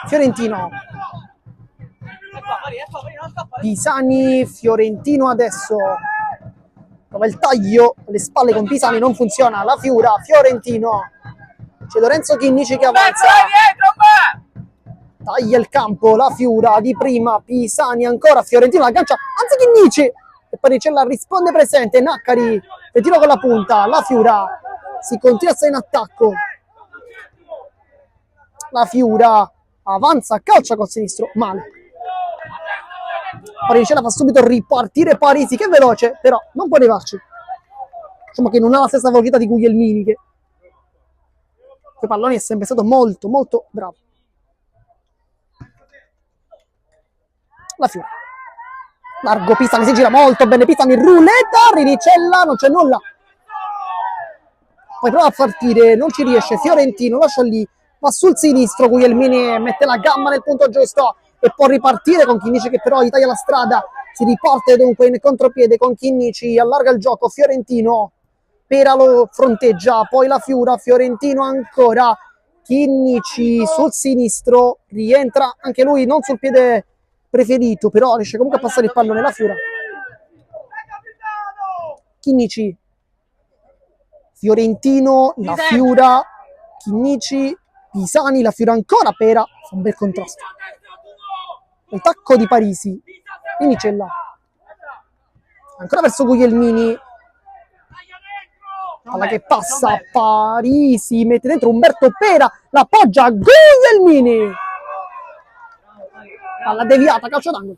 Speaker 1: Fiorentino, Pisani, Fiorentino adesso prova il taglio alle spalle con Pisani, non funziona, la Fiura, Fiorentino, c'è Lorenzo Chinnici che avanza, taglia il campo, la Fiura di prima, Pisani ancora, Fiorentino aggancia, anzi Chinnici, e Paricella risponde presente, Naccari, ritiro con la punta, la Fiura, si continua a stare in attacco, la Fiura avanza, calcia col sinistro, male. Paricella fa subito ripartire Parisi, che è veloce, però non può arrivarci. Insomma che non ha la stessa velocità di Guglielmini, che quei palloni è sempre stato molto, molto bravo. La Fiora. Largo Pisani, si gira molto bene, Pisani, ruletta, Rinicella, non c'è nulla. Poi prova a partire, non ci riesce, Fiorentino, lascia lì, va sul sinistro, Guglielmini mette la gamba nel punto giusto e può ripartire con Chinnici che però gli taglia la strada, si riporta dunque in contropiede con Chinnici, allarga il gioco, Fiorentino, Pera lo fronteggia, poi la Fiura, Fiorentino ancora, Chinnici sul sinistro, rientra anche lui non sul piede preferito, però riesce comunque a passare il pallone, la Fiura. Chinnici, Fiorentino, la Fiura, Chinnici, Pisani, la Fiura ancora, Pera, fa un bel contrasto. Il tacco di Parisi, Rinicella, ancora verso Guglielmini, palla che passa, Parisi, mette dentro Umberto Pera, la appoggia, Guglielmini, palla deviata, calcio d'angolo.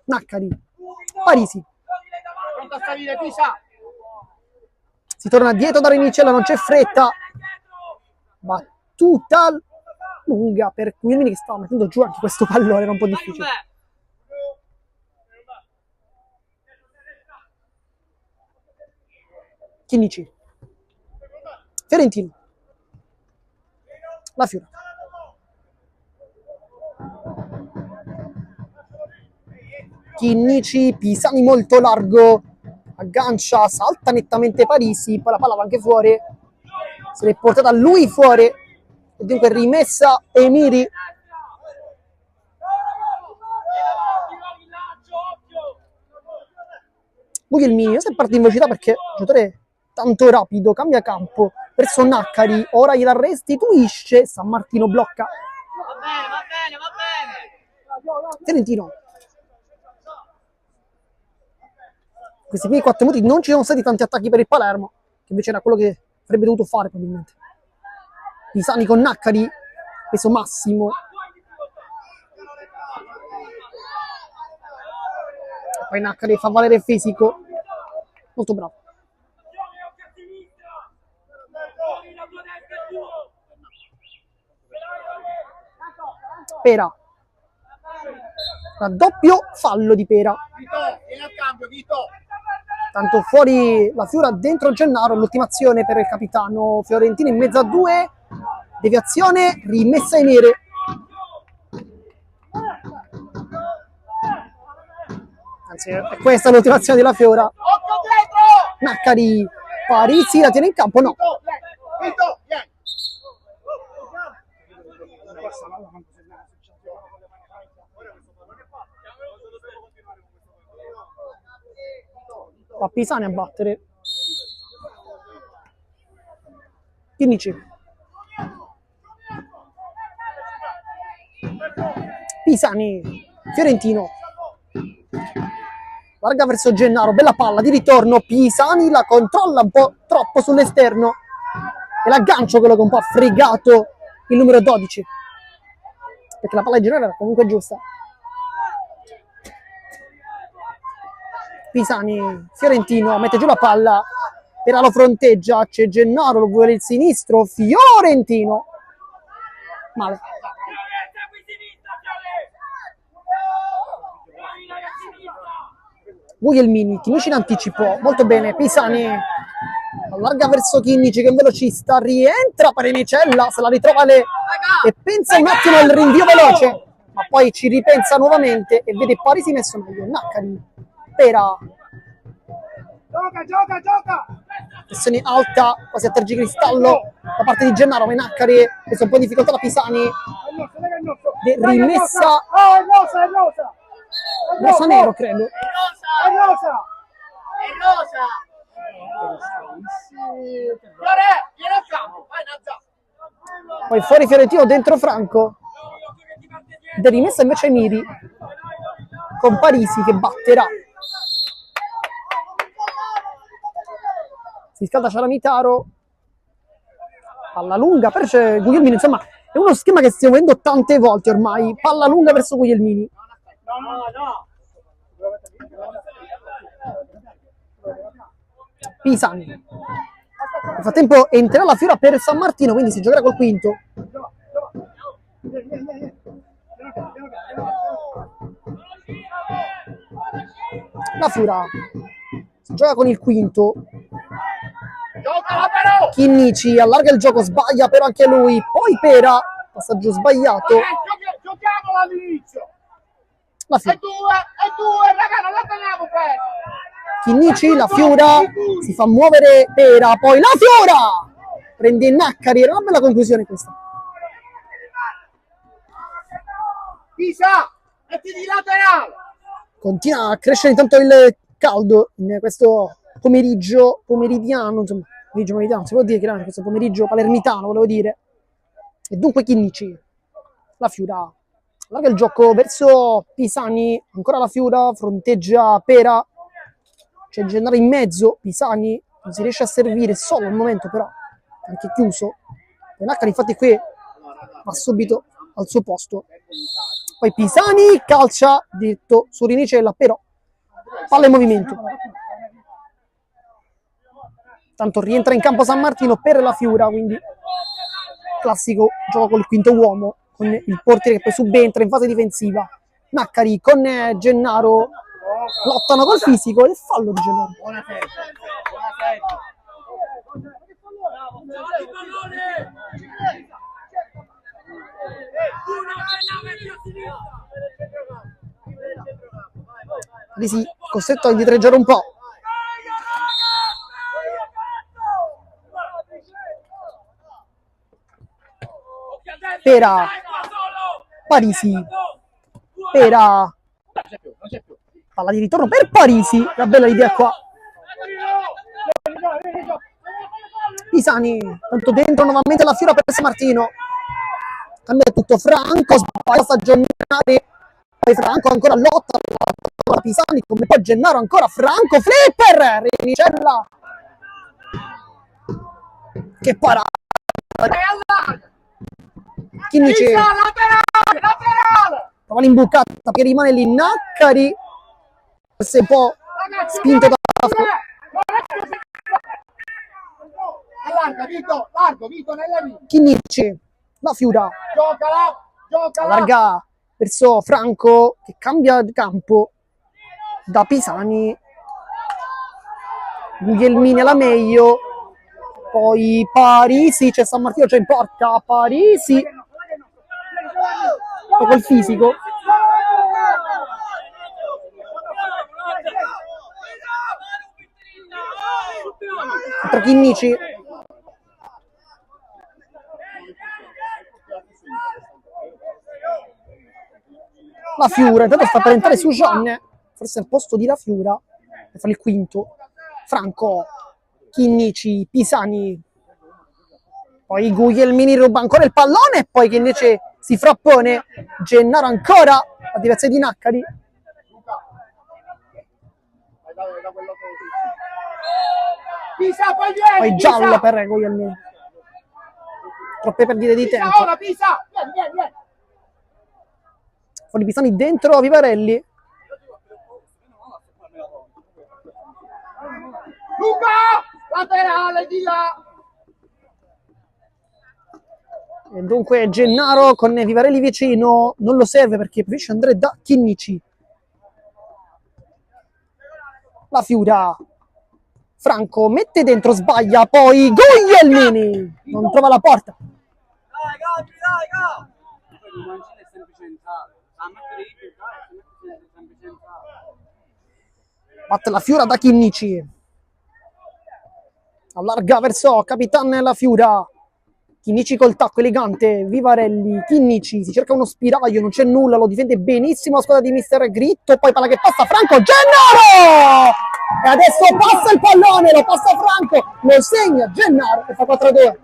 Speaker 1: Naccari, Parisi, si torna dietro da Rinicella, non c'è fretta, battuta lunga per Guglielmini che stava mettendo giù anche questo pallone, era un po' difficile. Chinnici, Fiorentino, la Fiora, Chinnici, Pisani molto largo, aggancia, salta nettamente Parisi, poi la palla va anche fuori, se l'è portata lui fuori, e dunque rimessa Emiri. Guglielmini si è partito in velocità perché il giocatore tanto rapido, cambia campo verso Naccari, ora gliela restituisce, San Martino blocca.
Speaker 3: Va bene.
Speaker 1: Fiorentino. Questi primi 4 minuti non ci sono stati tanti attacchi per il Palermo, che invece era quello che avrebbe dovuto fare probabilmente. Pisani con Naccari, peso massimo. Poi Naccari fa valere il fisico, molto bravo. Pera, raddoppio fallo di Pera. Tanto fuori la Fiora, dentro Gennaro, l'ultimazione per il capitano Fiorentino in mezzo a due, deviazione, rimessa in nere. Anzi, è questa l'ultimazione della Fiora. Naccari, Parisi la tiene in campo, no. Va Pisani a battere. Chinnici. Pisani, Fiorentino. Larga verso Gennaro, bella palla di ritorno. Pisani la controlla un po' troppo sull'esterno. E l'aggancio quello che un po' ha fregato il numero 12. Perché la palla di Gennaro era comunque giusta. Pisani, Fiorentino, mette giù la palla. Era lo fronteggia, c'è Gennaro, lo vuole il sinistro. Fiorentino. Male. Guglielmini, Chinnici in anticipo, molto bene, Pisani allarga verso Chinnici che è un velocista, rientra Parenicella, se la ritrova e pensa un attimo al rinvio veloce, ma poi ci ripensa nuovamente e vede Parisi messo meglio, Naccari, Pera,
Speaker 2: Gioca!
Speaker 1: pressione alta, quasi a tergicristallo da parte di Gennaro, ma Naccari ha preso un po' di difficoltà da Pisani, rimessa,
Speaker 2: È rosa!
Speaker 1: rosa nero credo.
Speaker 2: È rosa! Vieni al campo, vai Nazza!
Speaker 1: Poi fuori Fiorentino, dentro Franco. Ed è rimessa invece Miri con Parisi che batterà. Si scalda Ciaramitaro. Palla lunga per Guglielmini. Insomma, è uno schema che stiamo vedendo tante volte ormai. Palla lunga verso Guglielmini.
Speaker 2: No!
Speaker 1: Pisani. Nel frattempo entrerà la Fiora per San Martino, quindi si giocherà col quinto. La Fiora si gioca con il quinto.
Speaker 2: Giocala però!
Speaker 1: Chinnici allarga il gioco, sbaglia però anche lui. Poi Pera, passaggio sbagliato.
Speaker 2: Giochiamola all'inizio!
Speaker 1: La Fiora.
Speaker 2: È due, raga, non la teniamo per!
Speaker 1: Chinnici, la Fiora si fa muovere Pera, poi la Fiora prende Naccari, era una bella conclusione questa.
Speaker 2: Pisa, metti di laterale!
Speaker 1: Continua a crescere intanto il caldo in questo pomeridiano, insomma, pomeridiano, si può dire che questo pomeriggio palermitano, volevo dire. E dunque Chinnici, la Fiora, allarga il gioco verso Pisani, ancora la Fiora, fronteggia Pera, c'è Gennaro in mezzo, Pisani non si riesce a servire solo al momento, però anche chiuso. Naccari infatti qui va subito al suo posto. Poi Pisani calcia diretto su Rinicella, però palla in movimento. Tanto rientra in campo San Martino per la Fiora, quindi classico gioco col quinto uomo, con il portiere che poi subentra in fase difensiva. Naccari con Gennaro lottano col fisico e fallo di Gennaro. Parisi costretto a indietreggiare un po'. Pera, Parisi, Pera, palla di ritorno per Parisi, una bella idea qua. Pisani, tanto dentro nuovamente la Fiora per San Martino. Cambia tutto, Franco sbaglia a stagionare, poi Franco ancora lotta con Pisani, come poi Gennaro ancora, Franco, flipper, Rinicella. Che parata. Chinnici
Speaker 2: Laterale!
Speaker 1: prova l'imbucata che rimane lì, Naccari, questo è un po' spinto da
Speaker 2: Vito nella linea.
Speaker 1: Chinnici, la Fiora
Speaker 2: Giocala!
Speaker 1: allarga verso Franco che cambia campo da Pisani, Guglielmini alla meglio, poi Parisi, c'è San Martino, c'è in porta Parisi, poi col fisico. Tra Chinnici, la Fiora intanto sta per entrare su Gian, forse al posto di la Fiora per fare il quinto. Franco, Chinnici, Pisani, poi Guglielmini ruba ancora il pallone e poi che invece si frappone Gennaro ancora a direzione di Naccari. Poi giallo per Guglielmini, troppe perdite di tempo. Fuori Pisani, dentro Vivarelli.
Speaker 2: Laterale di là.
Speaker 1: E dunque Gennaro con Vivarelli vicino non lo serve perché preferisce andare da Chinnici. La Fiura, Franco mette dentro, sbaglia, poi Guglielmini non trova la porta. Batte la Fiura da Chinnici, allarga verso Capitan la Fiura. Chinnici col tacco elegante, Vivarelli, Chinnici, si cerca uno spiraglio, non c'è nulla, lo difende benissimo la squadra di Mister Gritto, poi palla che passa Franco, Gennaro! E adesso passa il pallone, lo passa Franco, lo segna Gennaro e fa 4-2.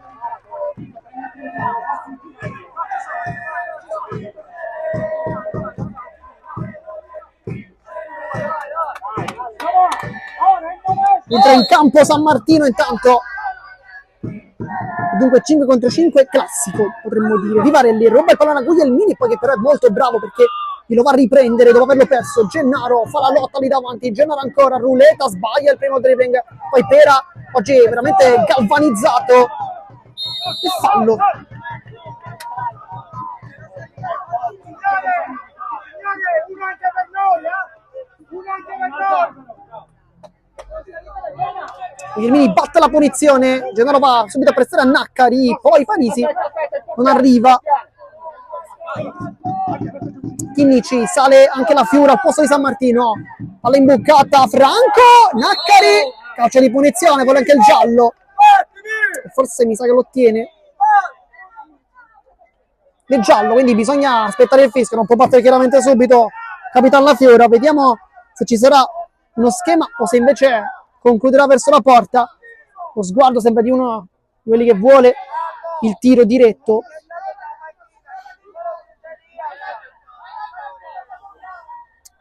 Speaker 1: Entra in campo San Martino intanto. Dunque 5 contro 5 classico, potremmo dire. Vivarelli ruba il pallone a Guglielmini, poi che però è molto bravo perché glielo va a riprendere dopo averlo perso. Gennaro fa la lotta lì davanti, Gennaro ancora, Ruleta sbaglia il primo dribbling, poi Pera oggi è veramente galvanizzato e fallo.
Speaker 2: Uno anche per noi, uno anche per noi.
Speaker 1: Guglielmini batte la punizione, Gennaro va subito a prestare a Naccari, poi Parisi non arriva. Chinnici, sale anche la Fiura al posto di San Martino, palla imbucata, Franco, Naccari, calcio di punizione, vuole anche il giallo, forse mi sa che lo ottiene. Il giallo, quindi bisogna aspettare il fischio, non può battere chiaramente subito Capitan la Fiora. Vediamo se ci sarà uno schema o se invece concluderà verso la porta. Lo sguardo sempre di uno di quelli che vuole il tiro diretto.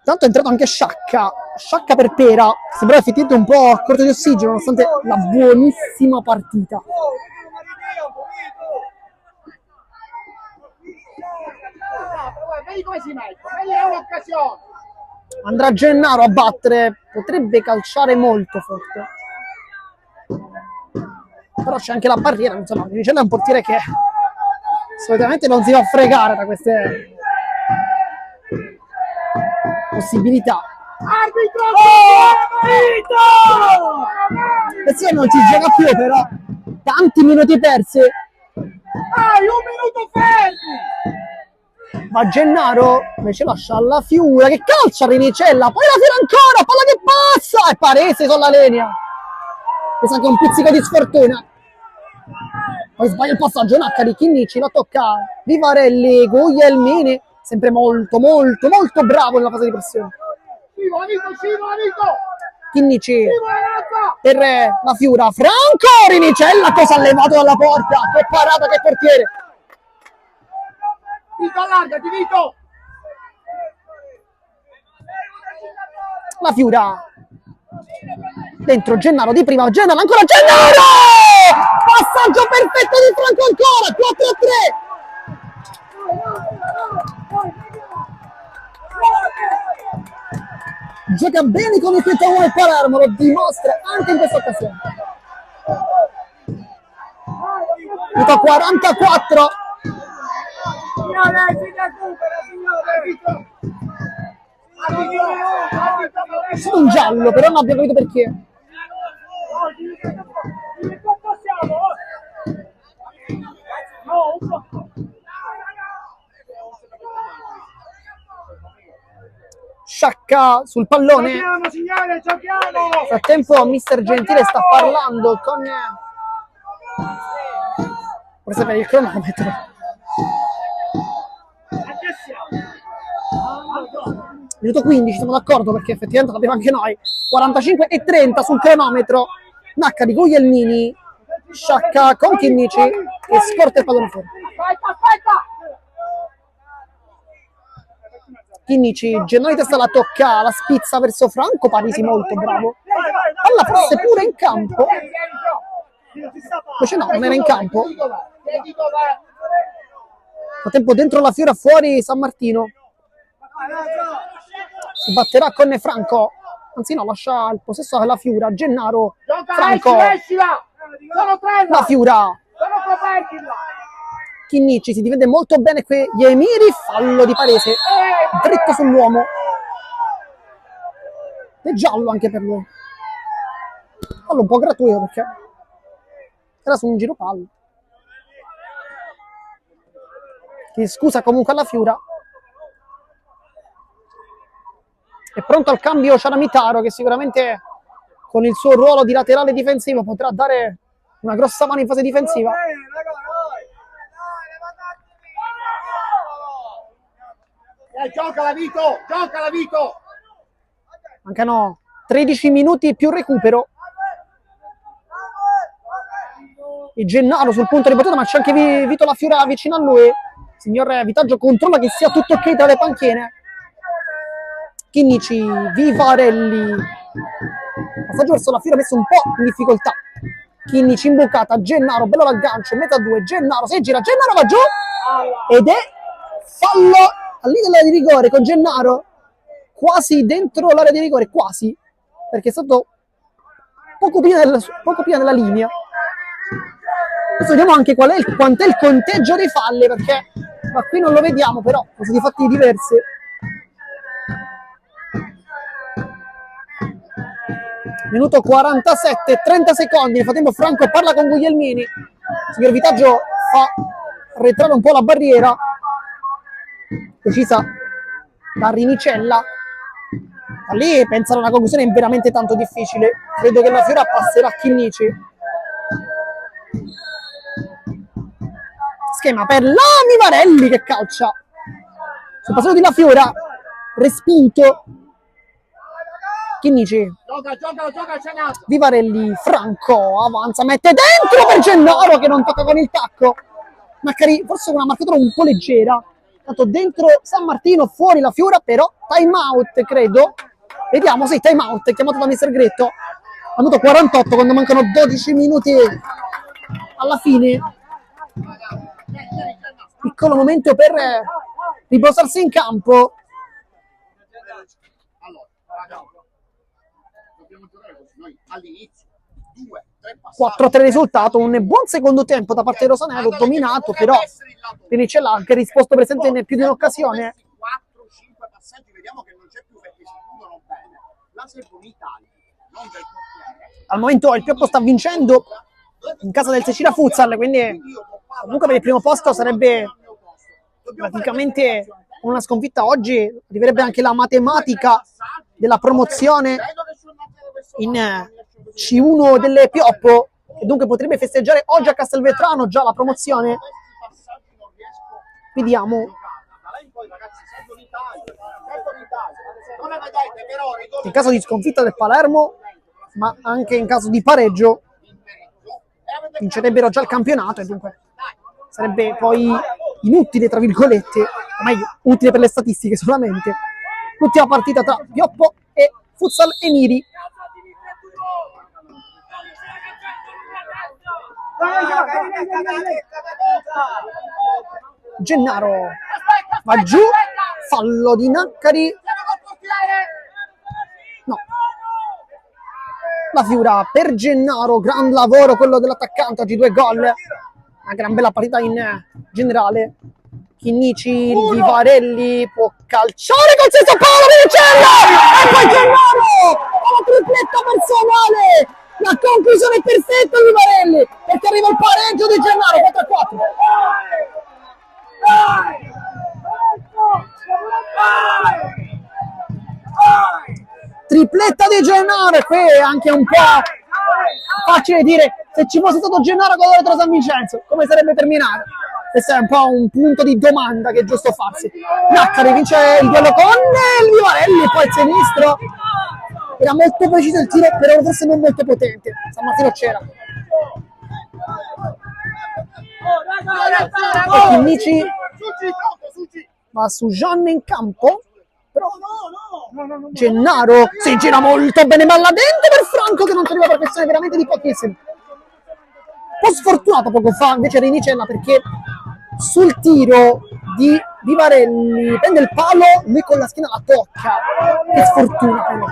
Speaker 1: Tanto è entrato anche Sciacca per Pera, sembrava effettivamente un po' a corto di ossigeno nonostante la buonissima partita.
Speaker 2: Vedi come si mette, vedi è un'occasione.
Speaker 1: Andrà Gennaro a battere, potrebbe calciare molto forte, però c'è anche la barriera, insomma Rinicella è un portiere che solitamente non si fa fregare da queste possibilità.
Speaker 2: Arbitro!
Speaker 1: Adesso non ci gioca più, però tanti minuti persi.
Speaker 2: Dai, un minuto fermi!
Speaker 1: Ma Gennaro invece lascia alla Fiura che calcia Rinicella, poi la tira ancora, palla che passa e Paresi sulla linea. Pensa anche un pizzico di sfortuna. Poi sbaglia il passaggio, Naccari, Chinnici la tocca Vivarelli, Guglielmini, sempre molto bravo nella fase di pressione. Chinnici per la Fiura, Franco, Rinicella, cosa ha levato dalla porta, che parata, che portiere.
Speaker 2: Vito, allargati, Vito!
Speaker 1: La Fiura dentro Gennaro di prima, Gennaro ancora, Gennaro! Passaggio perfetto di Franco ancora, 4-3. Gioca bene con il Pietro e Palermo, lo dimostra anche in questa occasione. Minuto 44. È stato un giallo, però non abbiamo capito perché. Sciacca sul pallone.
Speaker 2: Signore, giochiamo!
Speaker 1: Nel frattempo Mister Gentile sta parlando con forse per il cronometro. Minuto 15, siamo d'accordo perché effettivamente l'abbiamo anche noi. 45 e 30 sul cronometro. Naccari, Guglielmini, Sciacca con Chinnici e scorta il pallone fuori. Chinnici, Gennaro di testa la tocca, la spizza verso Franco, Parisi molto bravo. Palla forse pure in campo. Invece no, non era in campo. Frattempo dentro la Fiora, fuori San Martino. Si batterà con Franco. Anzi no, lascia il possesso alla Fiura. Gennaro, Franco. La Fiura. Chinnici si divide molto bene qui. Emiri, fallo di Parese. Dritto sull'uomo. È giallo anche per lui. Fallo un po' gratuito perché era su un giro pallo. Ti scusa comunque alla Fiura. È pronto al cambio Ciaramitaro, che sicuramente con il suo ruolo di laterale difensivo potrà dare una grossa mano in fase difensiva.
Speaker 2: Giocala Vito!
Speaker 1: Mancano 13 minuti più recupero. E Gennaro sul punto di battuta, ma c'è anche Vito La Fiora vicino a lui. Signor Vitaggio controlla che sia tutto ok tra le panchine. Chinnici, Vivarelli. Passaggio verso La Fiora messo un po' in difficoltà. Chinnici imboccata, Gennaro, bello l'aggancio, mezzo a due, Gennaro si gira, Gennaro va giù ed è fallo all'area di rigore con Gennaro quasi dentro l'area di rigore, quasi, perché è stato poco prima della linea. Adesso vediamo anche quant'è il conteggio dei falli, perché ma qui non lo vediamo, però sono stati fatti diversi. Minuto 47, 30 secondi. Nel frattempo Franco parla con Guglielmini. Signor Vitaggio fa arretrare un po' la barriera. Decisa da Rinicella. Da lì pensare a una conclusione è veramente tanto difficile. Credo che La Fiora passerà a Chinnici. Schema per la Vivarelli che calcia. Sul passaggio di La Fiora. Respinto. Chinnici.
Speaker 2: Gioca,
Speaker 1: Vivarelli, Franco, avanza, mette dentro per Gennaro che non tocca con il tacco. Naccari forse con una marcatura un po' leggera. Tanto dentro San Martino, fuori La Fiora, però time out credo. Vediamo, sì, time out, chiamato da Mister Gretto. Al minuto 48, quando mancano 12 minuti alla fine. Piccolo momento per riposarsi in campo. 4-3 risultato, un buon secondo tempo da parte di Rosanello, dominato, però Rinicella ha anche risposto presente in più di un'occasione.
Speaker 2: 4-5 passaggi, vediamo che non c'è più perché si chiudono bene. La seconda non del portiere.
Speaker 1: Al momento il Pioppo sta vincendo in casa del Cecina Futsal, quindi comunque per il primo posto sarebbe praticamente una sconfitta oggi, arriverebbe anche la matematica della promozione in C1 delle Pioppo, che dunque potrebbe festeggiare oggi a Castelvetrano già la promozione. Vediamo. In caso di sconfitta del Palermo, ma anche in caso di pareggio, vincerebbero già il campionato e dunque sarebbe poi inutile, tra virgolette, o meglio, utile per le statistiche solamente, l'ultima partita tra Pioppo e Futsal Emiri. Gennaro va giù, fallo di Naccari. No. La Fiura per Gennaro, gran lavoro quello dell'attaccante, oggi 2 gol. Una gran bella partita in generale. Chinnici, Vivarelli può calciare col senso palo Rinicella! E poi Gennaro! La tripletta personale! La conclusione perfetta di Vivarelli, perché arriva il pareggio di Gennaro 4-4. Tripletta di Gennaro, e qui è anche un po' facile dire se ci fosse stato Gennaro con l'Etro San Vincenzo come sarebbe terminato. Questo è un po' un punto di domanda che è giusto farsi. Naccari vince il duello con il Vivarelli, poi il sinistro. Era molto preciso il tiro, però forse non molto potente. San Martino c'era. E Chinnici va su Gian in campo. Però Gennaro si gira molto bene, ma là dentro per Franco che non arriva per questione veramente di pochissimo. Un po' sfortunato poco fa invece Rinicella, perché sul tiro di Vivarelli prende il palo, lui con la schiena la tocca. Che sfortuna però.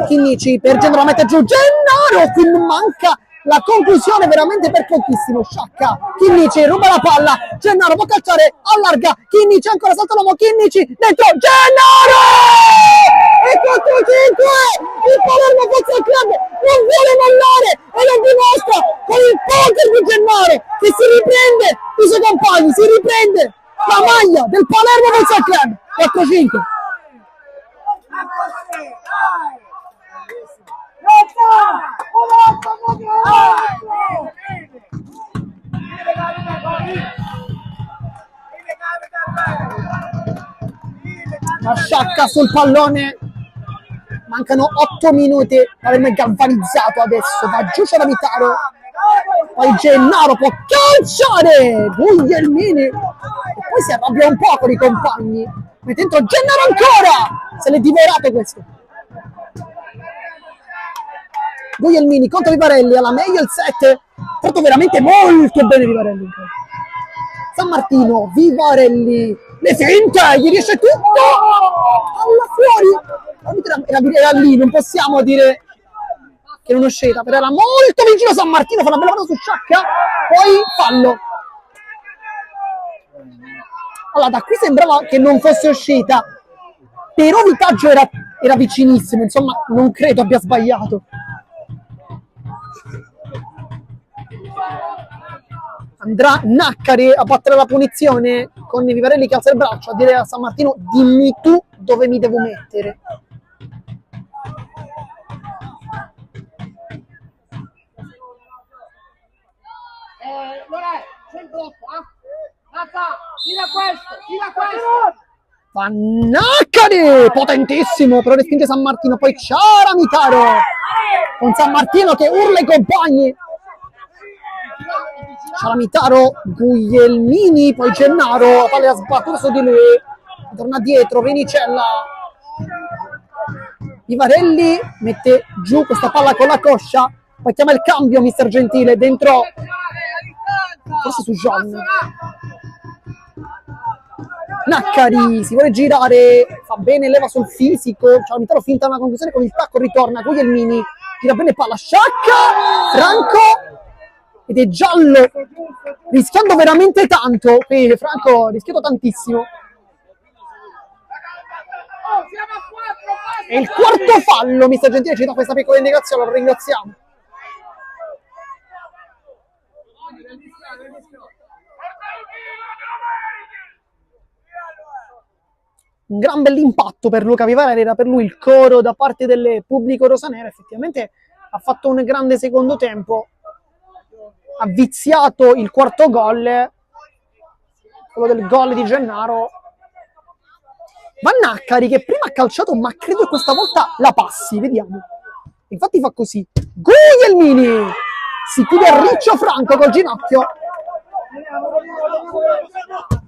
Speaker 1: Chinnici per Gennaro mette giù Gennaro, qui non manca la conclusione veramente per pochissimo. Sciacca, Chinnici ruba la palla, Gennaro può calciare, allarga, Chinnici ancora salta l'uomo, Chinnici dentro, Gennaro! E 4-5, il Palermo Futsal Club non vuole mollare e lo dimostra con il poker di Gennaro che si riprende i suoi compagni, si riprende la maglia del Palermo Futsal Club. 4-5. La Sciacca sul pallone, mancano 8 minuti, Palermo è galvanizzato adesso, va giù Ciaramitaro, poi Gennaro può calciare, Guglielmini, e poi si arrabbia un po' con i compagni, mette dentro Gennaro ancora, se l'è divorato questo. Guglielmini contro Vivarelli, alla meglio il 7, fatto veramente molto bene Vivarelli. San Martino, Vivarelli, le finte, gli riesce tutto, alla fuori, era lì, non possiamo dire che non è uscita, però era molto vicino San Martino, fa una bella mano su Sciacca, poi fallo. Allora, da qui sembrava che non fosse uscita, però Vitaggio era vicinissimo, insomma, non credo abbia sbagliato. Andrà Naccari a battere la punizione con Vivarelli che alza il braccio a dire a San Martino: dimmi tu dove mi devo mettere.
Speaker 2: C'è il blocco, tira questo!
Speaker 1: Va Naccari, potentissimo, però respinge San Martino, poi Ciaramitaro con San Martino che urla ai compagni. Ciaramitaro, Guglielmini, poi Gennaro, la palla ha sbattuto su di lui, torna dietro, Rinicella, Vivarelli mette giù questa palla con la coscia, poi chiama il cambio mister Gentile, dentro, forse su Gian. Naccari si vuole girare, fa bene, leva sul fisico, Ciaramitaro finta una conclusione con il tacco, ritorna, Guglielmini, tira bene palla, Sciacca, Franco, ed è giallo, rischiando veramente tanto, quindi Franco ha rischiato tantissimo. È il quarto fallo, mister Gentile ci dà questa piccola indicazione, lo ringraziamo. Un gran bell'impatto per Luca Vivarelli, era per lui il coro da parte del pubblico rosanero, effettivamente ha fatto un grande secondo tempo, ha viziato il quarto gol, quello del gol di Gennaro. Van Naccari che prima ha calciato, ma credo che questa volta la passi, vediamo. Infatti fa così. Guglielmini si chiude a Riccio Franco col ginocchio.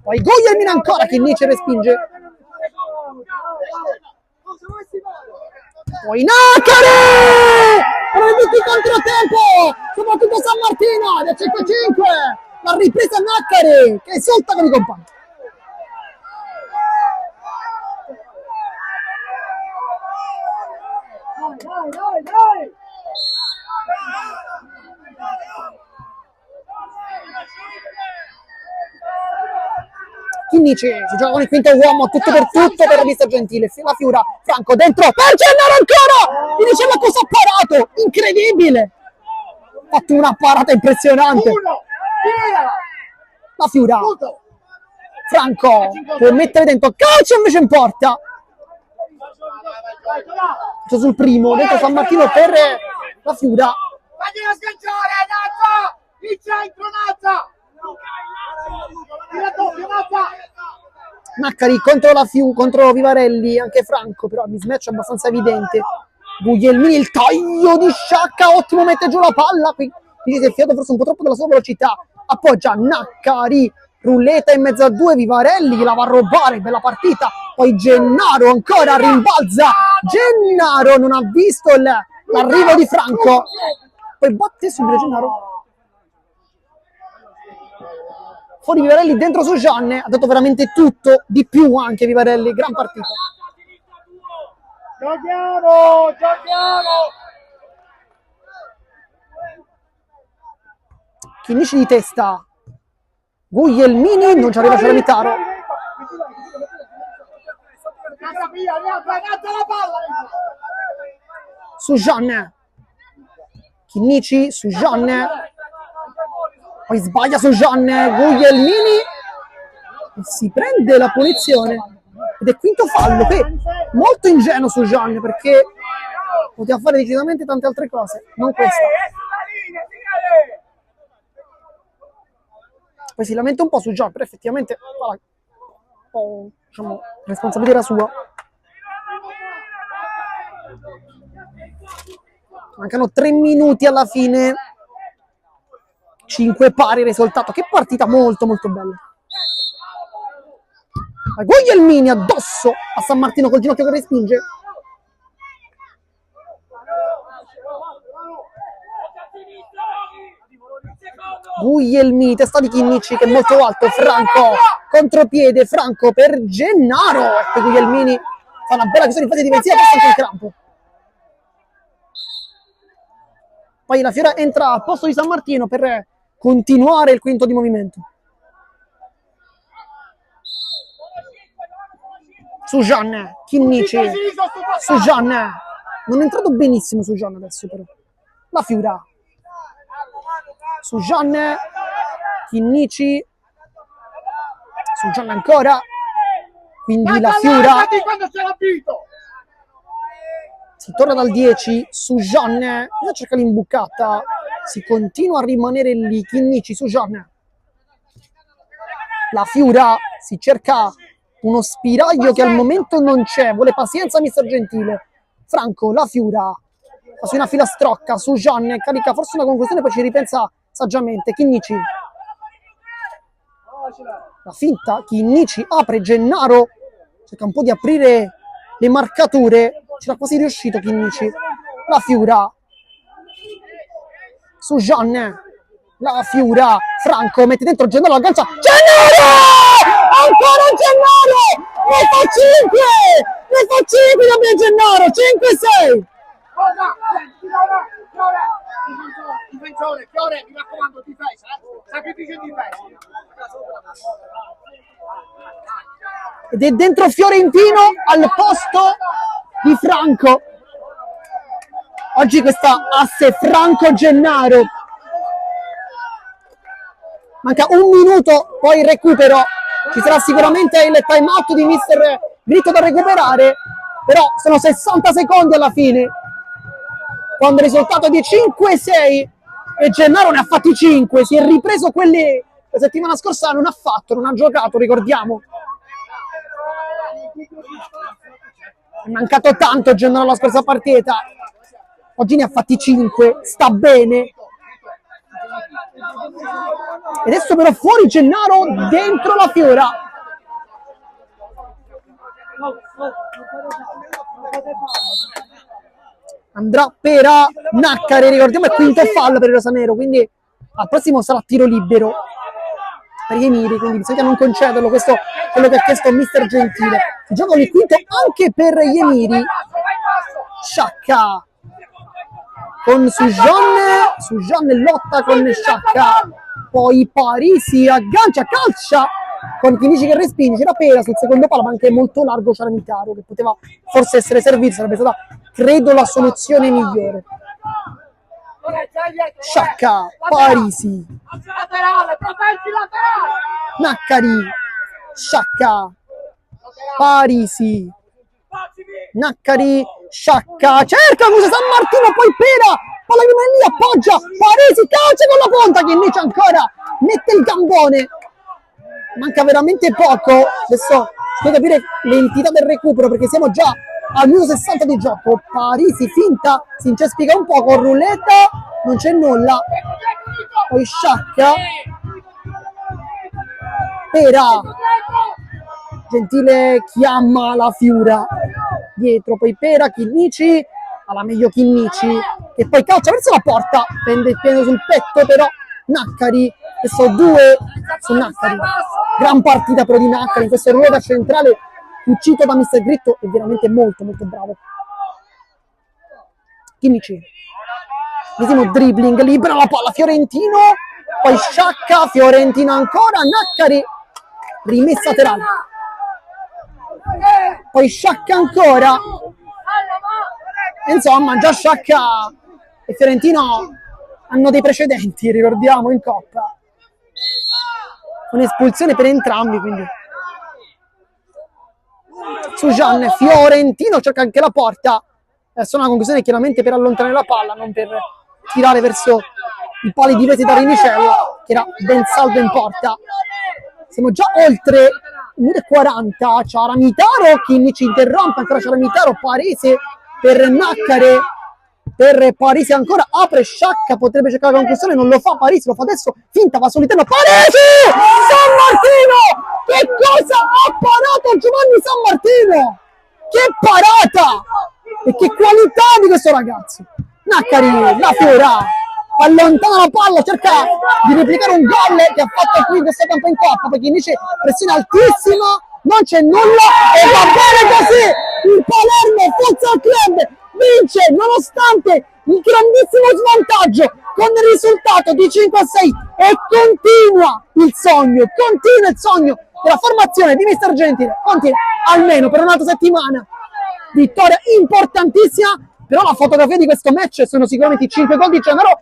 Speaker 1: Poi Guglielmini ancora che Nietzsche respinge. Poi Naccari! Tutti controtempo, soprattutto San Martino del 5-5, la ripresa Naccari che esulta con i compagni. Dai. Chinnici si gioca con il quinto uomo, tutto per mister Gentile, la Fiura, Franco dentro, per Gennaro ancora! Mi diceva cosa ha parato, incredibile! Ha fatto una parata impressionante. La Fiura, Franco può mettere dentro, calcio invece in porta. Sul primo, dentro San Martino per la Fiura.
Speaker 2: Fagliela sganciare, Nazza! Il centro, Nazza!
Speaker 1: Naccari contro Vivarelli, anche Franco, però mismatch abbastanza evidente. Guglielmini, il taglio di Sciacca, ottimo, mette giù la palla, qui si è fiato forse un po' troppo della sua velocità, appoggia Naccari, rulleta in mezzo a due, Vivarelli la va a rubare, bella partita, poi Gennaro ancora rimbalza, Gennaro non ha visto l'arrivo di Franco, poi batte subito Gennaro. Fuori Vivarelli, dentro su Gianne, ha dato veramente tutto, di più anche Vivarelli, gran partita.
Speaker 2: Giochiamo!
Speaker 1: Chinnici di testa, Guglielmini, non ci arriva Ceramitaro. Su Gianne, Chinnici su Gianne, poi sbaglia su Gianne, Guglielmini e si prende la punizione ed è quinto fallo, che è molto ingenuo su Gianne perché poteva fare decisamente tante altre cose, non questa. Poi si lamenta un po' su Gianne, però effettivamente diciamo, responsabilità era sua. Mancano 3 minuti alla fine, 5 pari risultato. Che partita molto molto bella. Guglielmini addosso a San Martino col ginocchio che respinge. Guglielmini, testa di Chinnici che è molto alto, Franco, contropiede, Franco per Gennaro, e Guglielmini fa una bella chiusura in fase difensiva, passa anche il crampo. Poi la Fiora entra al posto di San Martino per continuare il quinto di movimento. Su Gianne, Chinnici, su Gianne, non è entrato benissimo su Gianne adesso però. La Fiora. Su Gianne, Chinnici, su Gianne ancora, quindi la Fiora. Si torna dal 10 su Gianne, cerca l'imbucata, si continua a rimanere lì, Chinnici su Gianne. La Fiora si cerca uno spiraglio che al momento non c'è, vuole pazienza mister Gentile. Franco, la Fiora, fa su una filastrocca su Gianne, carica forse una conclusione, poi ci ripensa saggiamente. Chinnici, la finta, Chinnici apre, Gennaro cerca un po' di aprire le marcature, c'era quasi riuscito Chinnici. La Fiora su Gianne, la Fiora, Franco mette dentro Gennaro, aggancia Gennaro, ancora Gennaro, ne fa 5 da Gennaro, 5-6.
Speaker 2: Fiore, mi raccomando, difesa, sacrificio in difesa.
Speaker 1: Ed è dentro Fiorentino al posto di Franco. Oggi questa asse Franco-Gennaro. Manca un minuto, poi recupero. Ci sarà sicuramente il time out di mister Gritto da recuperare, però sono 60 secondi alla fine, quando il risultato è di 5-6 e Gennaro ne ha fatti 5, si è ripreso quelli la settimana scorsa non ha giocato, ricordiamo. È mancato tanto Gennaro la scorsa partita, oggi ne ha fatti 5, sta bene. E adesso però fuori Gennaro, dentro la Fiora. Andrà per Naccari, ricordiamo è quinto fallo per il rosanero, quindi al prossimo sarà tiro libero per gli Emiri, quindi bisogna non concederlo, questo è quello che ha chiesto mister Gentile. Si gioca il quinto anche per gli Emiri. Sciacca con Sujanne lotta con Sciacca, poi Parisi aggancia, calcia con Chinnici che respinge, c'era Pera sul secondo palo, ma anche molto largo Ceramitaro che poteva forse essere servito, sarebbe stata credo la soluzione migliore. Sciacca, Parisi, Naccari, Sciacca, Parisi, Naccari, Sciacca, cerca Musa San Martino, poi Pera, palla di lì, appoggia, Parisi, calcia con la punta, Chinnici ancora, mette il gambone. manca veramente poco. Adesso devo capire l'entità del recupero perché siamo già al minuto 60 di gioco. Parisi finta, si incespica un po' con Ruletta, non c'è nulla. Poi Sciacca, Pera, Gentile chiama la Fiura dietro, poi Pera, Chinnici, alla meglio Chinnici, che poi calcia verso la porta, prende il piede sul petto però Naccari, che sono due su Naccari. Gran partita però di Naccari in questo ruolo da centrale uscito da Mr. Gritto, è veramente molto molto bravo. Chinnici, vediamo dribbling, libera la palla Fiorentino, poi Sciacca, Fiorentino ancora, Naccari, rimessa laterale, poi Sciacca ancora, insomma già Sciacca e Fiorentino hanno dei precedenti, ricordiamo, in Coppa, un'espulsione per entrambi, quindi su Gian, Fiorentino cerca anche la porta, adesso una conclusione chiaramente per allontanare la palla, non per tirare verso i pali difesi da Rinicella, che era ben saldo in porta. Siamo già oltre 1:40, Ciaramitaro, Chinnici interrompe, ancora Ciaramitaro, Parese per Naccare, per Parisi ancora, apre Sciacca, potrebbe cercare la conclusione, non lo fa Parisi, lo fa adesso, finta, va sull'interno, Parisi! San Martino! Che cosa ha parato Giovanni San Martino? Che parata! E che qualità di questo ragazzo! Naccari, la Fiora, allontana la palla, cerca di replicare un gol che ha fatto qui in questo campo in Coppa, perché invece pressione altissima, non c'è nulla e va bene così! Il Palermo Futsal Club vince nonostante il grandissimo svantaggio con il risultato di 5-6 e continua il sogno della formazione di Mr. Gentile, continua almeno per un'altra settimana. Vittoria importantissima, però la fotografia di questo match sono sicuramente i 5 gol di Gennaro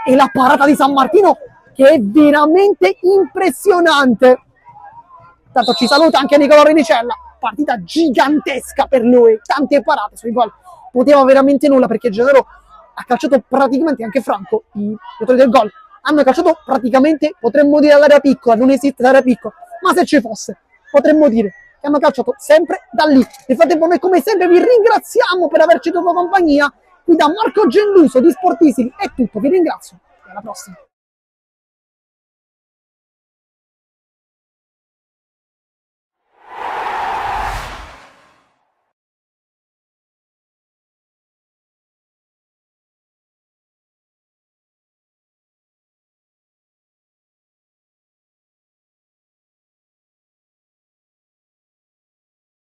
Speaker 1: e la parata di San Martino che è veramente impressionante. Tanto ci saluta anche Nicolò Rinicella, partita gigantesca per lui, tante parate sui gol, poteva veramente nulla perché Gennaro ha calciato praticamente, anche Franco, i giocatori del gol hanno calciato praticamente, potremmo dire all'area piccola, non esiste l'area piccola, ma se ci fosse potremmo dire che hanno calciato sempre da lì. Nel frattempo noi come sempre vi ringraziamo per averci dato compagnia, qui da Marco Genduso di Sportissimi è tutto, vi ringrazio e alla prossima.